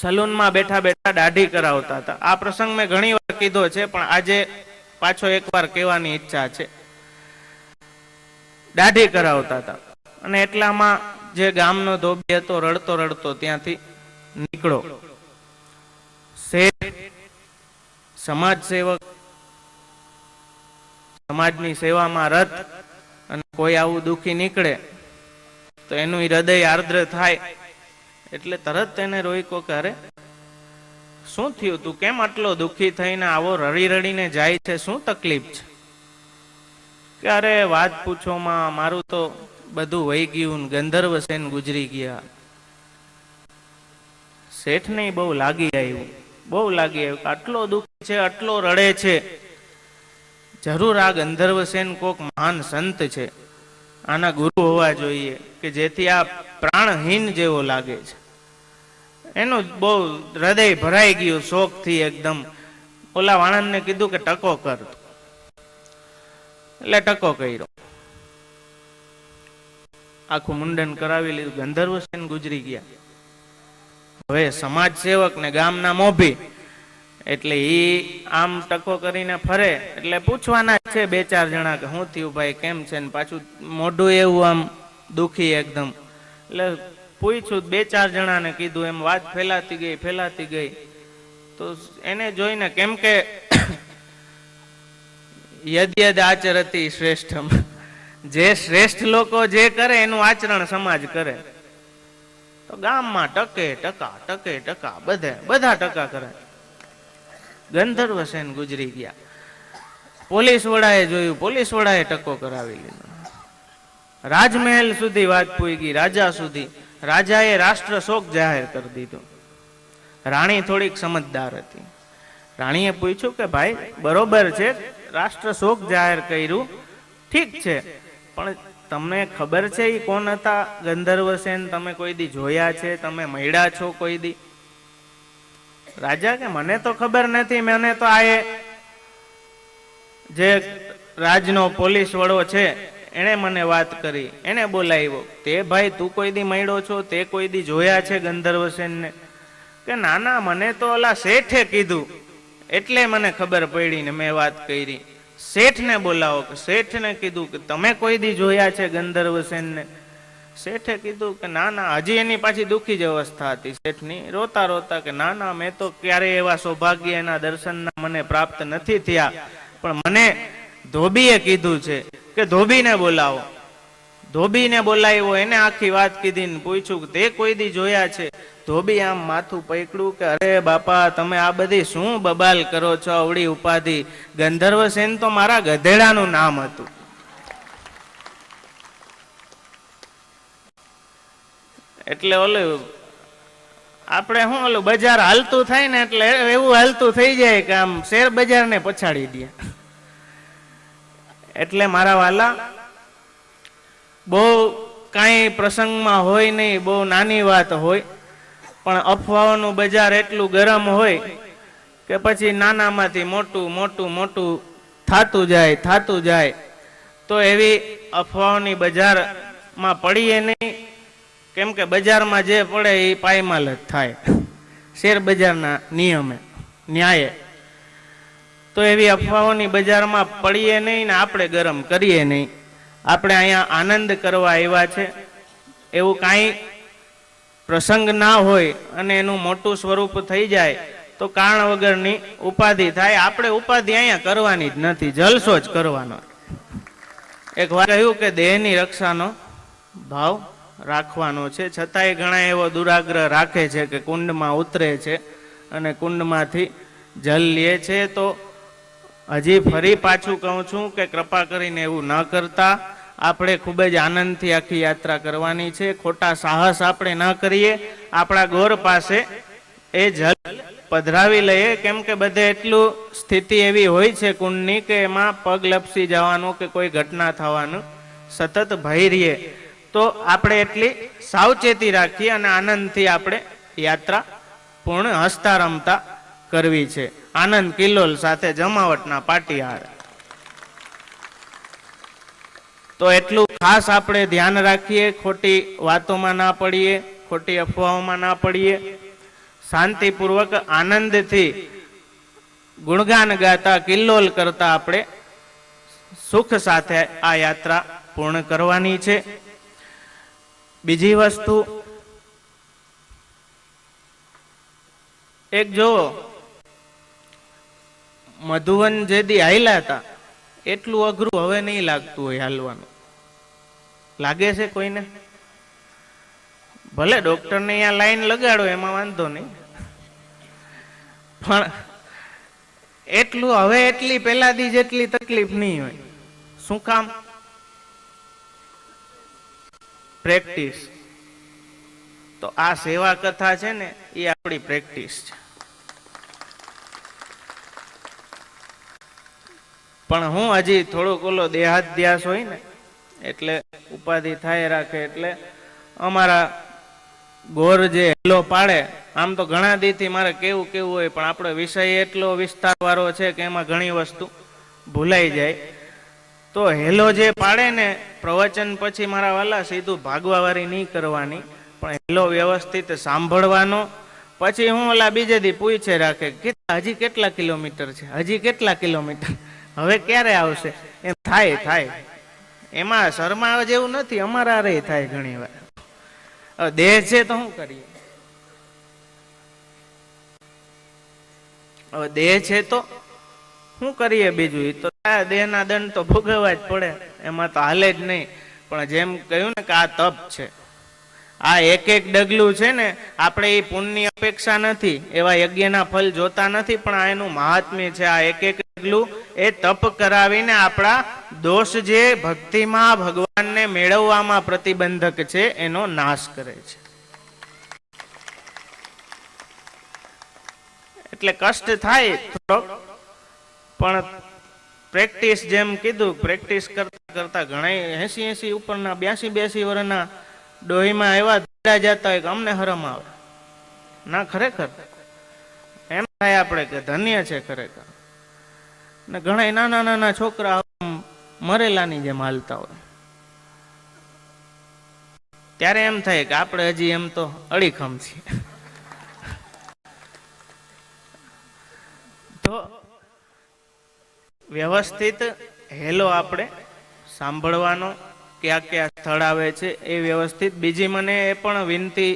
સલૂનમાં બેઠા બેઠા દાઢી કરાવતા હતા. આ પ્રસંગ મેં ઘણી વાર કીધો છે, પણ આજે પાછો એકવાર કહેવાની ઈચ્છા છે. દાઢી કરાવતા હતા અને એટલામાં જે ગામનો ધોબી હતો રડતો રડતો ત્યાંથી નીકળો. શેઠ સમાજ સેવક, સમાજની સેવામાં રત, અને કોઈ આવું દુખી નીકળે તો એનું હૃદય આર્દ્ર થાય. એટલે તરત એને રોક્યો કે અરે શું થયું? તું કેમ આટલો દુખી થઈને આવો રડી રડીને જાય છે? શું તકલીફ છે? કે અરે વાત પૂછોમાં, મારું તો બધું વહી ગયું, ગંધર્વ સેન ગુજરી ગયા. શેઠને બહુ લાગી આવ્યું, બહુ લાગી આવ્યું. આટલો દુઃખી છે, આટલો રડે છે, જરૂર આ ગંધર્વસેન કોક મહાન સંત છે, આના ગુરુ હોવા જોઈએ કે જેથી આ પ્રાણહીન જેવો લાગે છે. એનું બહુ હૃદય ભરાઈ ગયું શોકથી એકદમ. ઓલા વાણંદને કીધું કે ટકો કર, એટલે ટકો કર્યો. આખું મુંડન કરાવી લીધું. ગંધર્વસેન ગુજરી ગયા. હવે સમાજ સેવક ને ગામના મોભી એટલે ઈ આમ ટકો કરીને ફરે એટલે પૂછવાના છે બે ચાર જણા કે શું થયું ભાઈ, કેમ છે, ને પાછું મોઢું એવું આમ દુખી એકદમ. એટલે પૂછ્યું, બે ચાર જણાને કીધું, એમ વાત ફેલાતી ગઈ. તો એને જોઈને, કેમ કે યદ આચરતી શ્રેષ્ઠમ, જે શ્રેષ્ઠ લોકો જે કરે એનું આચરણ સમાજ કરે. તો ગામમાં ટકે ટકા બધા ટકા કરે. ગંધર્વસેન ગુજરી ગયા. પોલીસ વડાએ જોયું, પોલીસ વડાએ ટકો કરાવી લીધો. રાજમહેલ સુધી વાત પૂગી, રાજા સુધી. રાજાએ રાષ્ટ્ર શોક જાહેર કરી દીધો. રાણી થોડીક સમજદાર હતી. રાણીએ પૂછ્યું કે ભાઈ બરોબર છે, રાષ્ટ્ર શોક જાહેર કર્યું, ઠીક છે, પણ તમને ખબર છે એ કોણ હતા ગંધર્વસેન? તમે કોઈ દી જોયા છે? તમે મળ્યા છો કોઈ દી? રાજા કે મને તો ખબર નથી, મને તો આ જે રાજનો પોલીસ વડો છે એને મને વાત કરી, એને બોલાવ્યો. તે ભાઈ તું કોઈ દી મળ્યો છો? તે કોઈ દી જોયા છે ગંધર્વસેનને? કે ના ના, મને તો ઓલા શેઠે કીધું એટલે મને ખબર પડી ને મેં વાત કરી. શેઠને બોલાવો. કે શેઠને કીધું કે તમે કોઈ દી જોયા છે ગંધર્વસેનને? શેઠે કીધું કે ના ના. હજી એની પાછી દુઃખી જ અવસ્થા હતી શેઠની, રોતા રોતા કે ના ના, મેં તો ક્યારેય એવા સૌભાગ્ય એના દર્શનના મને પ્રાપ્ત નથી થયા, પણ મને ધોબીએ કીધું છે કે ધોબીને બોલાવો. ધોબીને બોલાવ્યો, એને આખી વાત કીધી ને પૂછ્યું કે તે કોઈ દી જોયા છે? ધોબી આમ માથું પકડ્યું કે અરે બાપા, તમે આ બધી શું બબાલ કરો છો? અવળી ઉપાધિ. ગંધર્વસેન તો મારા ગધેડાનું નામ હતું. એટલે ઓલું આપણે શું ઓલું બજાર હાલતું થાય ને એટલે એવું હાલતું થઈ જાય કે આમ શેર બજારને પછાડી દે. એટલે મારા વાલા, બહુ કાંઈ પ્રસંગમાં હોય નહીં, બહુ નાની વાત હોય, પણ અફવાઓનું બજાર એટલું ગરમ હોય કે પછી નાનામાંથી મોટું થતું જાય. તો એવી અફવાઓની બજારમાં પડીએ નહીં, કેમ કે બજારમાં જે પડે એ પાયમાલ જ થાય શેર બજારના નિયમે, ન્યાયે. તો એવી અફવાઓની બજારમાં પડીએ નહીં ને આપણે ગરમ કરીએ નહીં. આપણે અહીંયા આનંદ કરવા આવ્યા છે. એવું કાંઈ પ્રસંગ ના હોય અને એનું મોટું સ્વરૂપ થઈ જાય તો કારણ વગરની ઉપાધિ થાય. આપણે ઉપાધિ અહીંયા કરવાની જ નથી, જલસો જ કરવાનો. એક વાર કહ્યું કે દેહની રક્ષાનો ભાવ રાખવાનો છે, છતાંય ઘણા એવો દુરાગ્રહ રાખે છે કે કુંડમાં ઉતરે છે અને કુંડમાંથી જલ લે છે. તો હજી ફરી પાછું કહું છું કે કૃપા કરીને એવું ન કરતા. આપણે ખૂબ જ આનંદથી આખી યાત્રા કરવાની છે. ખોટા સાહસ આપણે ન કરીએ. આપણા ગોર પાસે એ જલ પધરાવી લઈએ, કેમ કે બધે એટલું સ્થિતિ એવી હોય છે કુંડની કે એમાં પગ લપસી જવાનું કે કોઈ ઘટના થવાનું સતત ભય રહીએ. તો આપણે એટલી સાવચેતી રાખીએ અને આનંદથી આપણે યાત્રા પૂર્ણ હસતા રમતા કરવી છે. આનંદ કિલ્લોલ સાથે જમાવટના પાટીહાર. તો એટલું ખાસ આપણે ધ્યાન રાખીએ, ખોટી વાતોમાં ના પડીએ, ખોટી અફવાઓમાં ના પડીએ. શાંતિપૂર્વક આનંદથી ગુણગાન ગાતા, કિલ્લોલ કરતા આપણે સુખ સાથે આ યાત્રા પૂર્ણ કરવાની છે. બીજી વસ્તુ, એક જો મધુવન જે દી હાલ્યા હતા એટલું અઘરું હવે નહીં લાગતું હોય હાલવાનું. લાગે છે કોઈને? ભલે ડોક્ટરને અહીંયા લાઈન લગાડો, એમાં વાંધો નહીં, પણ એટલું હવે એટલી પેલા દી જેટલી તકલીફ નહીં હોય. શું કામ? પ્રેક્ટિસ. તો આ સેવા કથા છે ને એ આપણી પ્રેક્ટિસ છે. પણ હું હજી થોડોક ઓલો દેહાધ્યાસ હોય ને એટલે ઉપાધિ થાય રાખે, એટલે અમારા ગોર જે હેલો પાડે, આમ તો ઘણા દીથી મારે કેવું હોય, પણ આપણો વિષય એટલો વિસ્તારવાળો છે કે એમાં ઘણી વસ્તુ ભૂલાઈ જાય. તો હેલો જે પાડે ને પ્રવચન પછી મારા વાલા સીધું ભાગવાવાળી નહીં કરવાની, પણ હેલો વ્યવસ્થિત સાંભળવાનો. પછી હું ઓલા બીજે દી પૂછે રાખે કે હજી કેટલા કિલોમીટર છે, હજી કેટલા કિલોમીટર, હવે ક્યારે આવશે, એમ થાય. એમાં શરમા જેવું નથી, અમારા રે થાય ઘણી વાર. દેહ છે તો શું કરીએ, હવે દેહ છે તો શું કરીએ બીજું, એ તો દેહના દંડ તો ભોગવવા જ પડે, એમાં તો હાલે જ નહીં. પણ જેમ કહ્યું ને કે આ તપ છે, આ એક ડગલું છે ને, આપણે એ પુણ્યની અપેક્ષા નથી, એવા યજ્ઞના ફળ જોતા નથી, પણ આ એનું મહાત્મ્ય છે. આ એક ડગલું એ તપ કરાવીને આપણા દોષ જે ભક્તિમાં ભગવાનને મેળવવામાં પ્રતિબંધક છે એનો નાશ કરે છે. એટલે કષ્ટ થાય થોડોક, પણ પ્રેક્ટિસ, જેમ કીધું, પ્રેક્ટિસ કરતા કરતા ઘણા 80 ઉપરના 82 વર્ષના ડોહીમાં એવા ધડા જતા હોય કે અમને હરમ આવે ના. ખરેખર એમ થાય આપણે કે ધન્ય છે ખરેખર. ને ઘણા નાના છોકરા મરેલાની જેમ હાલતા હોય, ત્યારે એમ થાય કે આપણે હજી એમ તો અડીખમ છીએ. તો વ્યવસ્થિત હેલો આપણે સાંભળવાનો, ક્યાં ક્યાં સ્થળ આવે છે એ વ્યવસ્થિત. બીજી મને એ પણ વિનંતી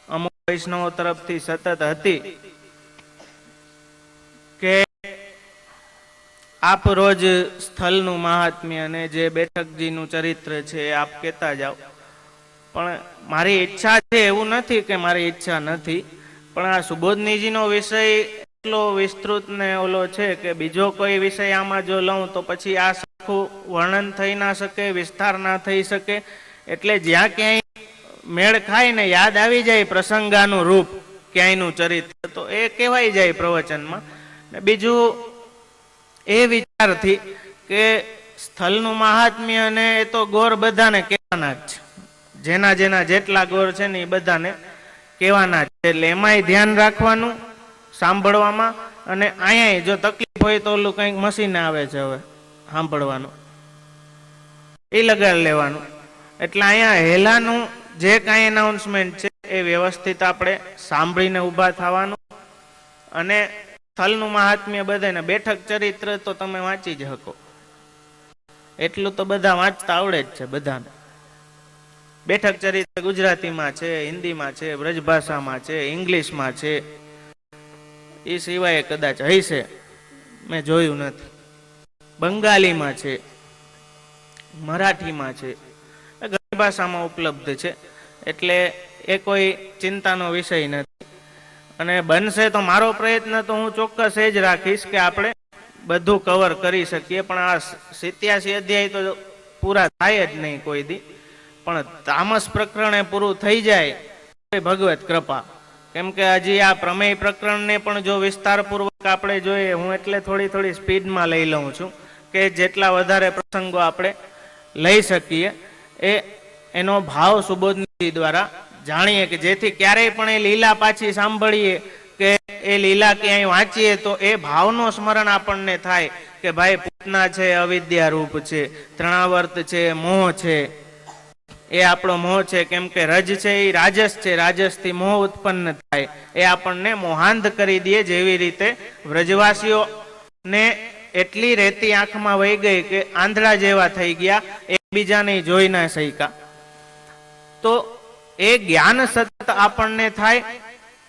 અમુક વૈષ્ણવો તરફથી સતત હતી કે આપ રોજ સ્થળનું મહાત્મ્ય અને જે બેઠકજીનું ચરિત્ર છે એ આપ કહેતા જાઓ. પણ મારી ઈચ્છા છે એવું નથી કે મારી ઈચ્છા નથી, પણ આ સુબોધનીજીનો વિષય એટલો વિસ્તૃત ને ઓલો છે કે બીજો કોઈ વિષય આમાં જો લઉં તો પછી આ સરખું વર્ણન થઈ ના શકે, વિસ્તાર ના થઈ શકે. એટલે જ્યાં ક્યાંય મેળ ખાય ને યાદ આવી જાય પ્રસંગાનું રૂપ, ક્યાંયનું ચરિત્ર, તો એ કહેવાય જાય પ્રવચનમાં. ને બીજું એ વિચારથી કે સ્થળનું મહાત્મ્ય અને એ તો ગોર બધાને કહેવાના જ છે, જેના જેટલા ગોર છે ને એ બધાને કહેવાના જ છે. એટલે એમાંય ધ્યાન રાખવાનું સાંભળવામાં. અને અહીંયા જો તકલીફ હોય તો ઓલું કંઈક મશીન આવે છે હવે સાંભળવાનું, એ લગાડી લેવાનું. એટલે અહીંયા હેલાનું જે કાંઈ એનાઉન્સમેન્ટ છે એ વ્યવસ્થિત આપણે સાંભળીને ઊભા થવાનું. અને સ્થળનું મહાત્મ્ય બધાને, બેઠક ચરિત્ર તો તમે વાંચી જ શકો, એટલું તો બધા વાંચતા આવડે જ છે બધાને. બેઠક ચરિત્ર ગુજરાતીમાં છે, હિન્દીમાં છે, બ્રજભાષામાં છે, ઇંગ્લિશમાં છે, એ સિવાય કદાચ હશે, મેં જોયું નથી. બંગાળીમાં છે, મરાઠીમાં છે, ઘણી ભાષામાં ઉપલબ્ધ છે. એટલે એ કોઈ ચિંતાનો વિષય નથી. અને બનશે તો મારો પ્રયત્ન તો હું ચોક્કસ એ જ રાખીશ કે આપણે બધું કવર કરી શકીએ. પણ આ 87 અધ્યાય તો પૂરા થાય જ નહીં કોઈ દી. પણ તામસ પ્રકરણ પૂરું થઈ જાય તો ભગવત કૃપા. કેમ કે હજી આ પ્રમેય પ્રકરણને પણ જો વિસ્તારપૂર્વક આપણે જોઈએ, હું એટલે થોડી સ્પીડમાં લઈ લઉં છું કે જેટલા વધારે પ્રસંગો આપણે લઈ શકીએ એનો ભાવ સુબોધનીજી દ્વારા જાણીએ, કે જેથી ક્યારેય પણ એ લીલા પાછી સાંભળીએ કે એ લીલા ક્યાંય વાંચીએ તો એ ભાવનું સ્મરણ આપણને થાય કે ભાઈ પૂતના છે, અવિદ્યા રૂપ છે, તૃણાવર્ત છે, મોહ છે, એ આપણો મોહ છે. કેમ કે રજ છે એ રાજસ છે, રાજસથી મોહ ઉત્પન્ન થાય, એ આપણને મોહાંધ કરી દે. જેવી રીતે વ્રજવાસીઓને એટલી રેતી આંખમાં વહી ગઈ કે આંધળા જેવા થઈ ગયા, એકબીજાને જોઈ ના શક્યા. તો એ જ્ઞાન સતત આપણને થાય,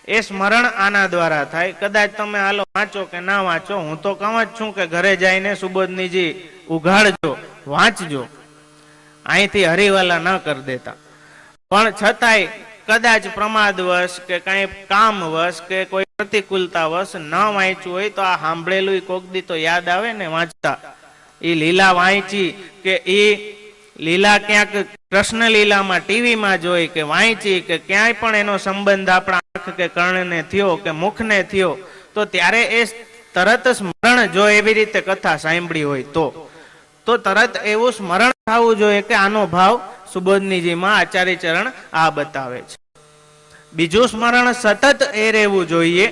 એ સ્મરણ આના દ્વારા થાય. કદાચ તમે હાલો વાંચો કે ના વાંચો, હું તો કહું જ છું કે ઘરે જઈને સુબોધનીજી ઉઘાડજો, વાંચજો, અહીંથી હરિવાલા ન કરી દેતા. પણ છતાંય કદાચ પ્રમાદવશ કે કાંઈ કામવશ કે કોઈ પ્રતિકૂળતાવશ ન વાંચ્યું હોય તો આ સાંભળેલું કોક દી તો યાદ આવે ને વાંચતા. એ લીલા વાંચી કે એ લીલા ક્યાંક કૃષ્ણ લીલામાં ટીવીમાં જોઈ કે વાંચી કે ક્યાંય પણ એનો સંબંધ આપણા આંખ કે કર્ણને થયો કે મુખને થયો, તો ત્યારે એ તરત સ્મરણ, જો એવી રીતે કથા સાંભળી હોય તો તરત એવું સ્મરણ થવું જોઈએ કે આનો ભાવ સુબોધનીજીમાં આચાર્ય ચરણ આ બતાવે છે. બીજું સ્મરણ સતત એ રહેવું જોઈએ.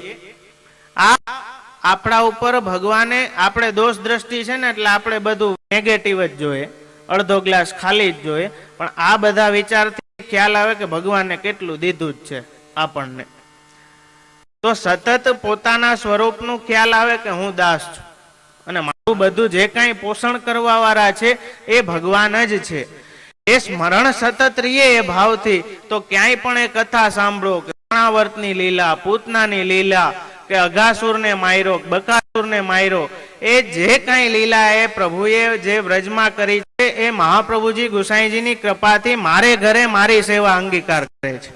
આ આપણા ઉપર ભગવાને, આપણે દોષ દ્રષ્ટિ છે ને એટલે આપણે બધું નેગેટિવ જ જોઈએ, અડધો ગ્લાસ ખાલી જ જોઈએ. પણ આ બધા વિચારથી ખ્યાલ આવે કે ભગવાને કેટલું દીધું જ છે આપણને. તો સતત પોતાના સ્વરૂપનું ખ્યાલ આવે કે હું દાસ છું અને મારું બધું જે કાંઈ પોષણ કરવા વાળા છે એ ભગવાન જ છે. એ સ્મરણ સતત રહીએ એ ભાવથી, તો ક્યાંય પણ એ કથા સાંભળો કે કર્ણાવર્તની લીલા, પૂતનાની લીલા, કે અઘાસુરને માર્યો, બકાસુરને માર્યો, એ જે કાંઈ લીલા એ પ્રભુએ જે વ્રજમાં કરી છે એ મહાપ્રભુજી ગુસાઈજીની કૃપાથી મારે ઘરે મારી સેવા અંગીકાર કરે છે.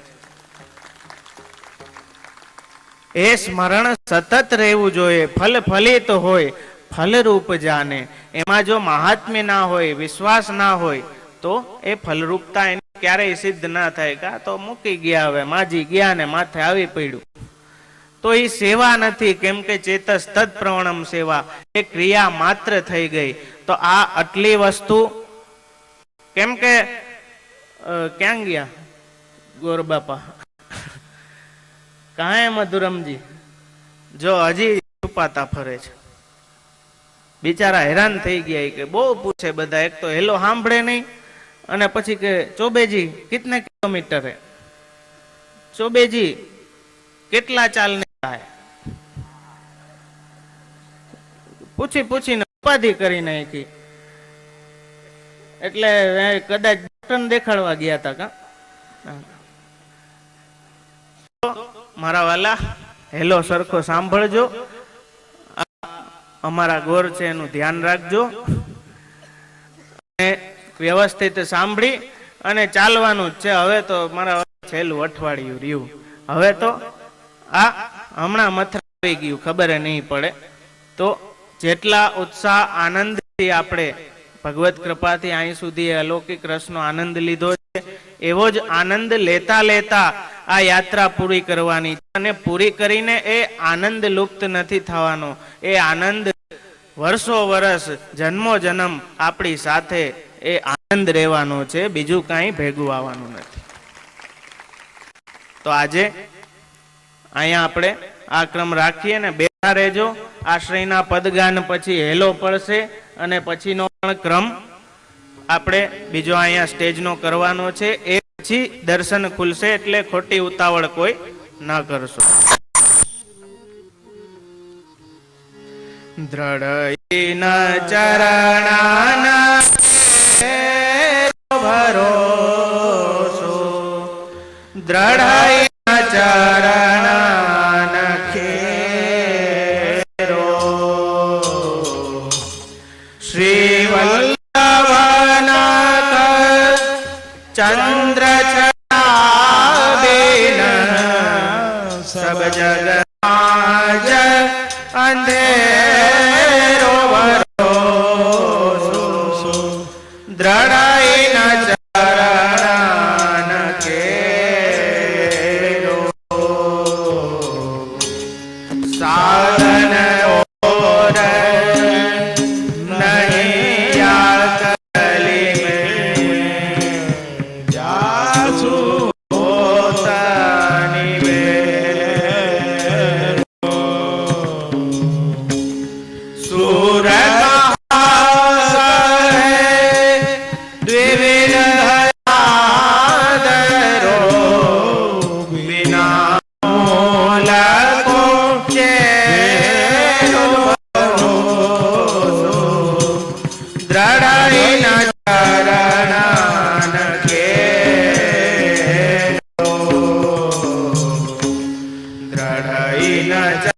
એ સ્મરણ સતત રહેવું જોઈએ. ફલ ફલિત હોય, ફલરૂપ જાને. એમાં જો મહાત્મ્ય ના હોય, વિશ્વાસ ના હોય, તો એ ફલરૂપતા એને ક્યારેય સિદ્ધ ના થાય. કા તો મૂકી ગયા, હવે માજી ગયા ને માથે આવી પડ્યું, તો એ સેવા નથી. કેમ કે ચેતસ તદ પ્રવણમ સેવા, એ ક્રિયા માત્ર થઈ ગઈ. તો આ આટલી વસ્તુ, કેમ કે ક્યાં ગયા ગોરબાપા? કાંઈ મધુરમજી જો હજી છુપાતા ફરે છે, બિચારા હેરાન થઈ ગયા કે બહુ પૂછે બધા. એક તો હેલો સાંભળે નહીં, અને પછી કે ચોબેજી કિતને કિલોમીટર હે, ચોબેજી કેટલા ચાલને થાય, પૂછીને ઉપાધિ કરી નાખી. એટલે કદાચ ડોક્ટરને દેખાડવા ગયા હતા. કા મારા વાલા, હેલો સરખો સાંભળજો, અમારા ગોર છે એનું ધ્યાન રાખજો, અને વ્યવસ્થિત સાંભળી અને ચાલવાનું જ છે. હવે તો મારા છેલ્લું અઠવાડિયું રહ્યું, હવે તો આ હમણાં મથરા આવી ગયું, ખબર નહીં પડે. તો જેટલા ઉત્સાહ આનંદથી આપણે ભગવત કૃપાથી અહીં સુધી અલૌકિક રસનો આનંદ લીધો છે, એવો જ આનંદ લેતા લેતા આ યાત્રા પૂરી કરવાની છે. અને પૂરી કરીને એ આનંદ લુપ્ત નથી થવાનો. એ આનંદ વર્ષો વર્ષ, જન્મો જન્મ આપણી સાથે એ આનંદ રહેવાનો છે, બીજું કાંઈ ભેગું આવવાનું નથી. તો આજે અહીંયા આપણે આ ક્રમ રાખીએ ને બેઠા રહેજો. આશ્રયના પદગાન પછી હેલો પડશે, અને પછીનો પણ ક્રમ આપણે બીજો અહીંયા સ્ટેજનો કરવાનો છે. એ પછી દર્શન ખુલશે, એટલે ખોટી ઉતાવળ કોઈ ન કરશો. દ્રઢ ચરણાના ભરોસો, દ્રઢ ચરણ ખેરો, શ્રી વલ્લભના ચંદ્ર છાબેન, સબ જગ આજ અંધેરો ભરોસો, દ્રઢ ચરણ ખેરો, સાધન ઓર નહીં આકલી મેં, જાસુ પોતાની બેર, સુર દ્રઢ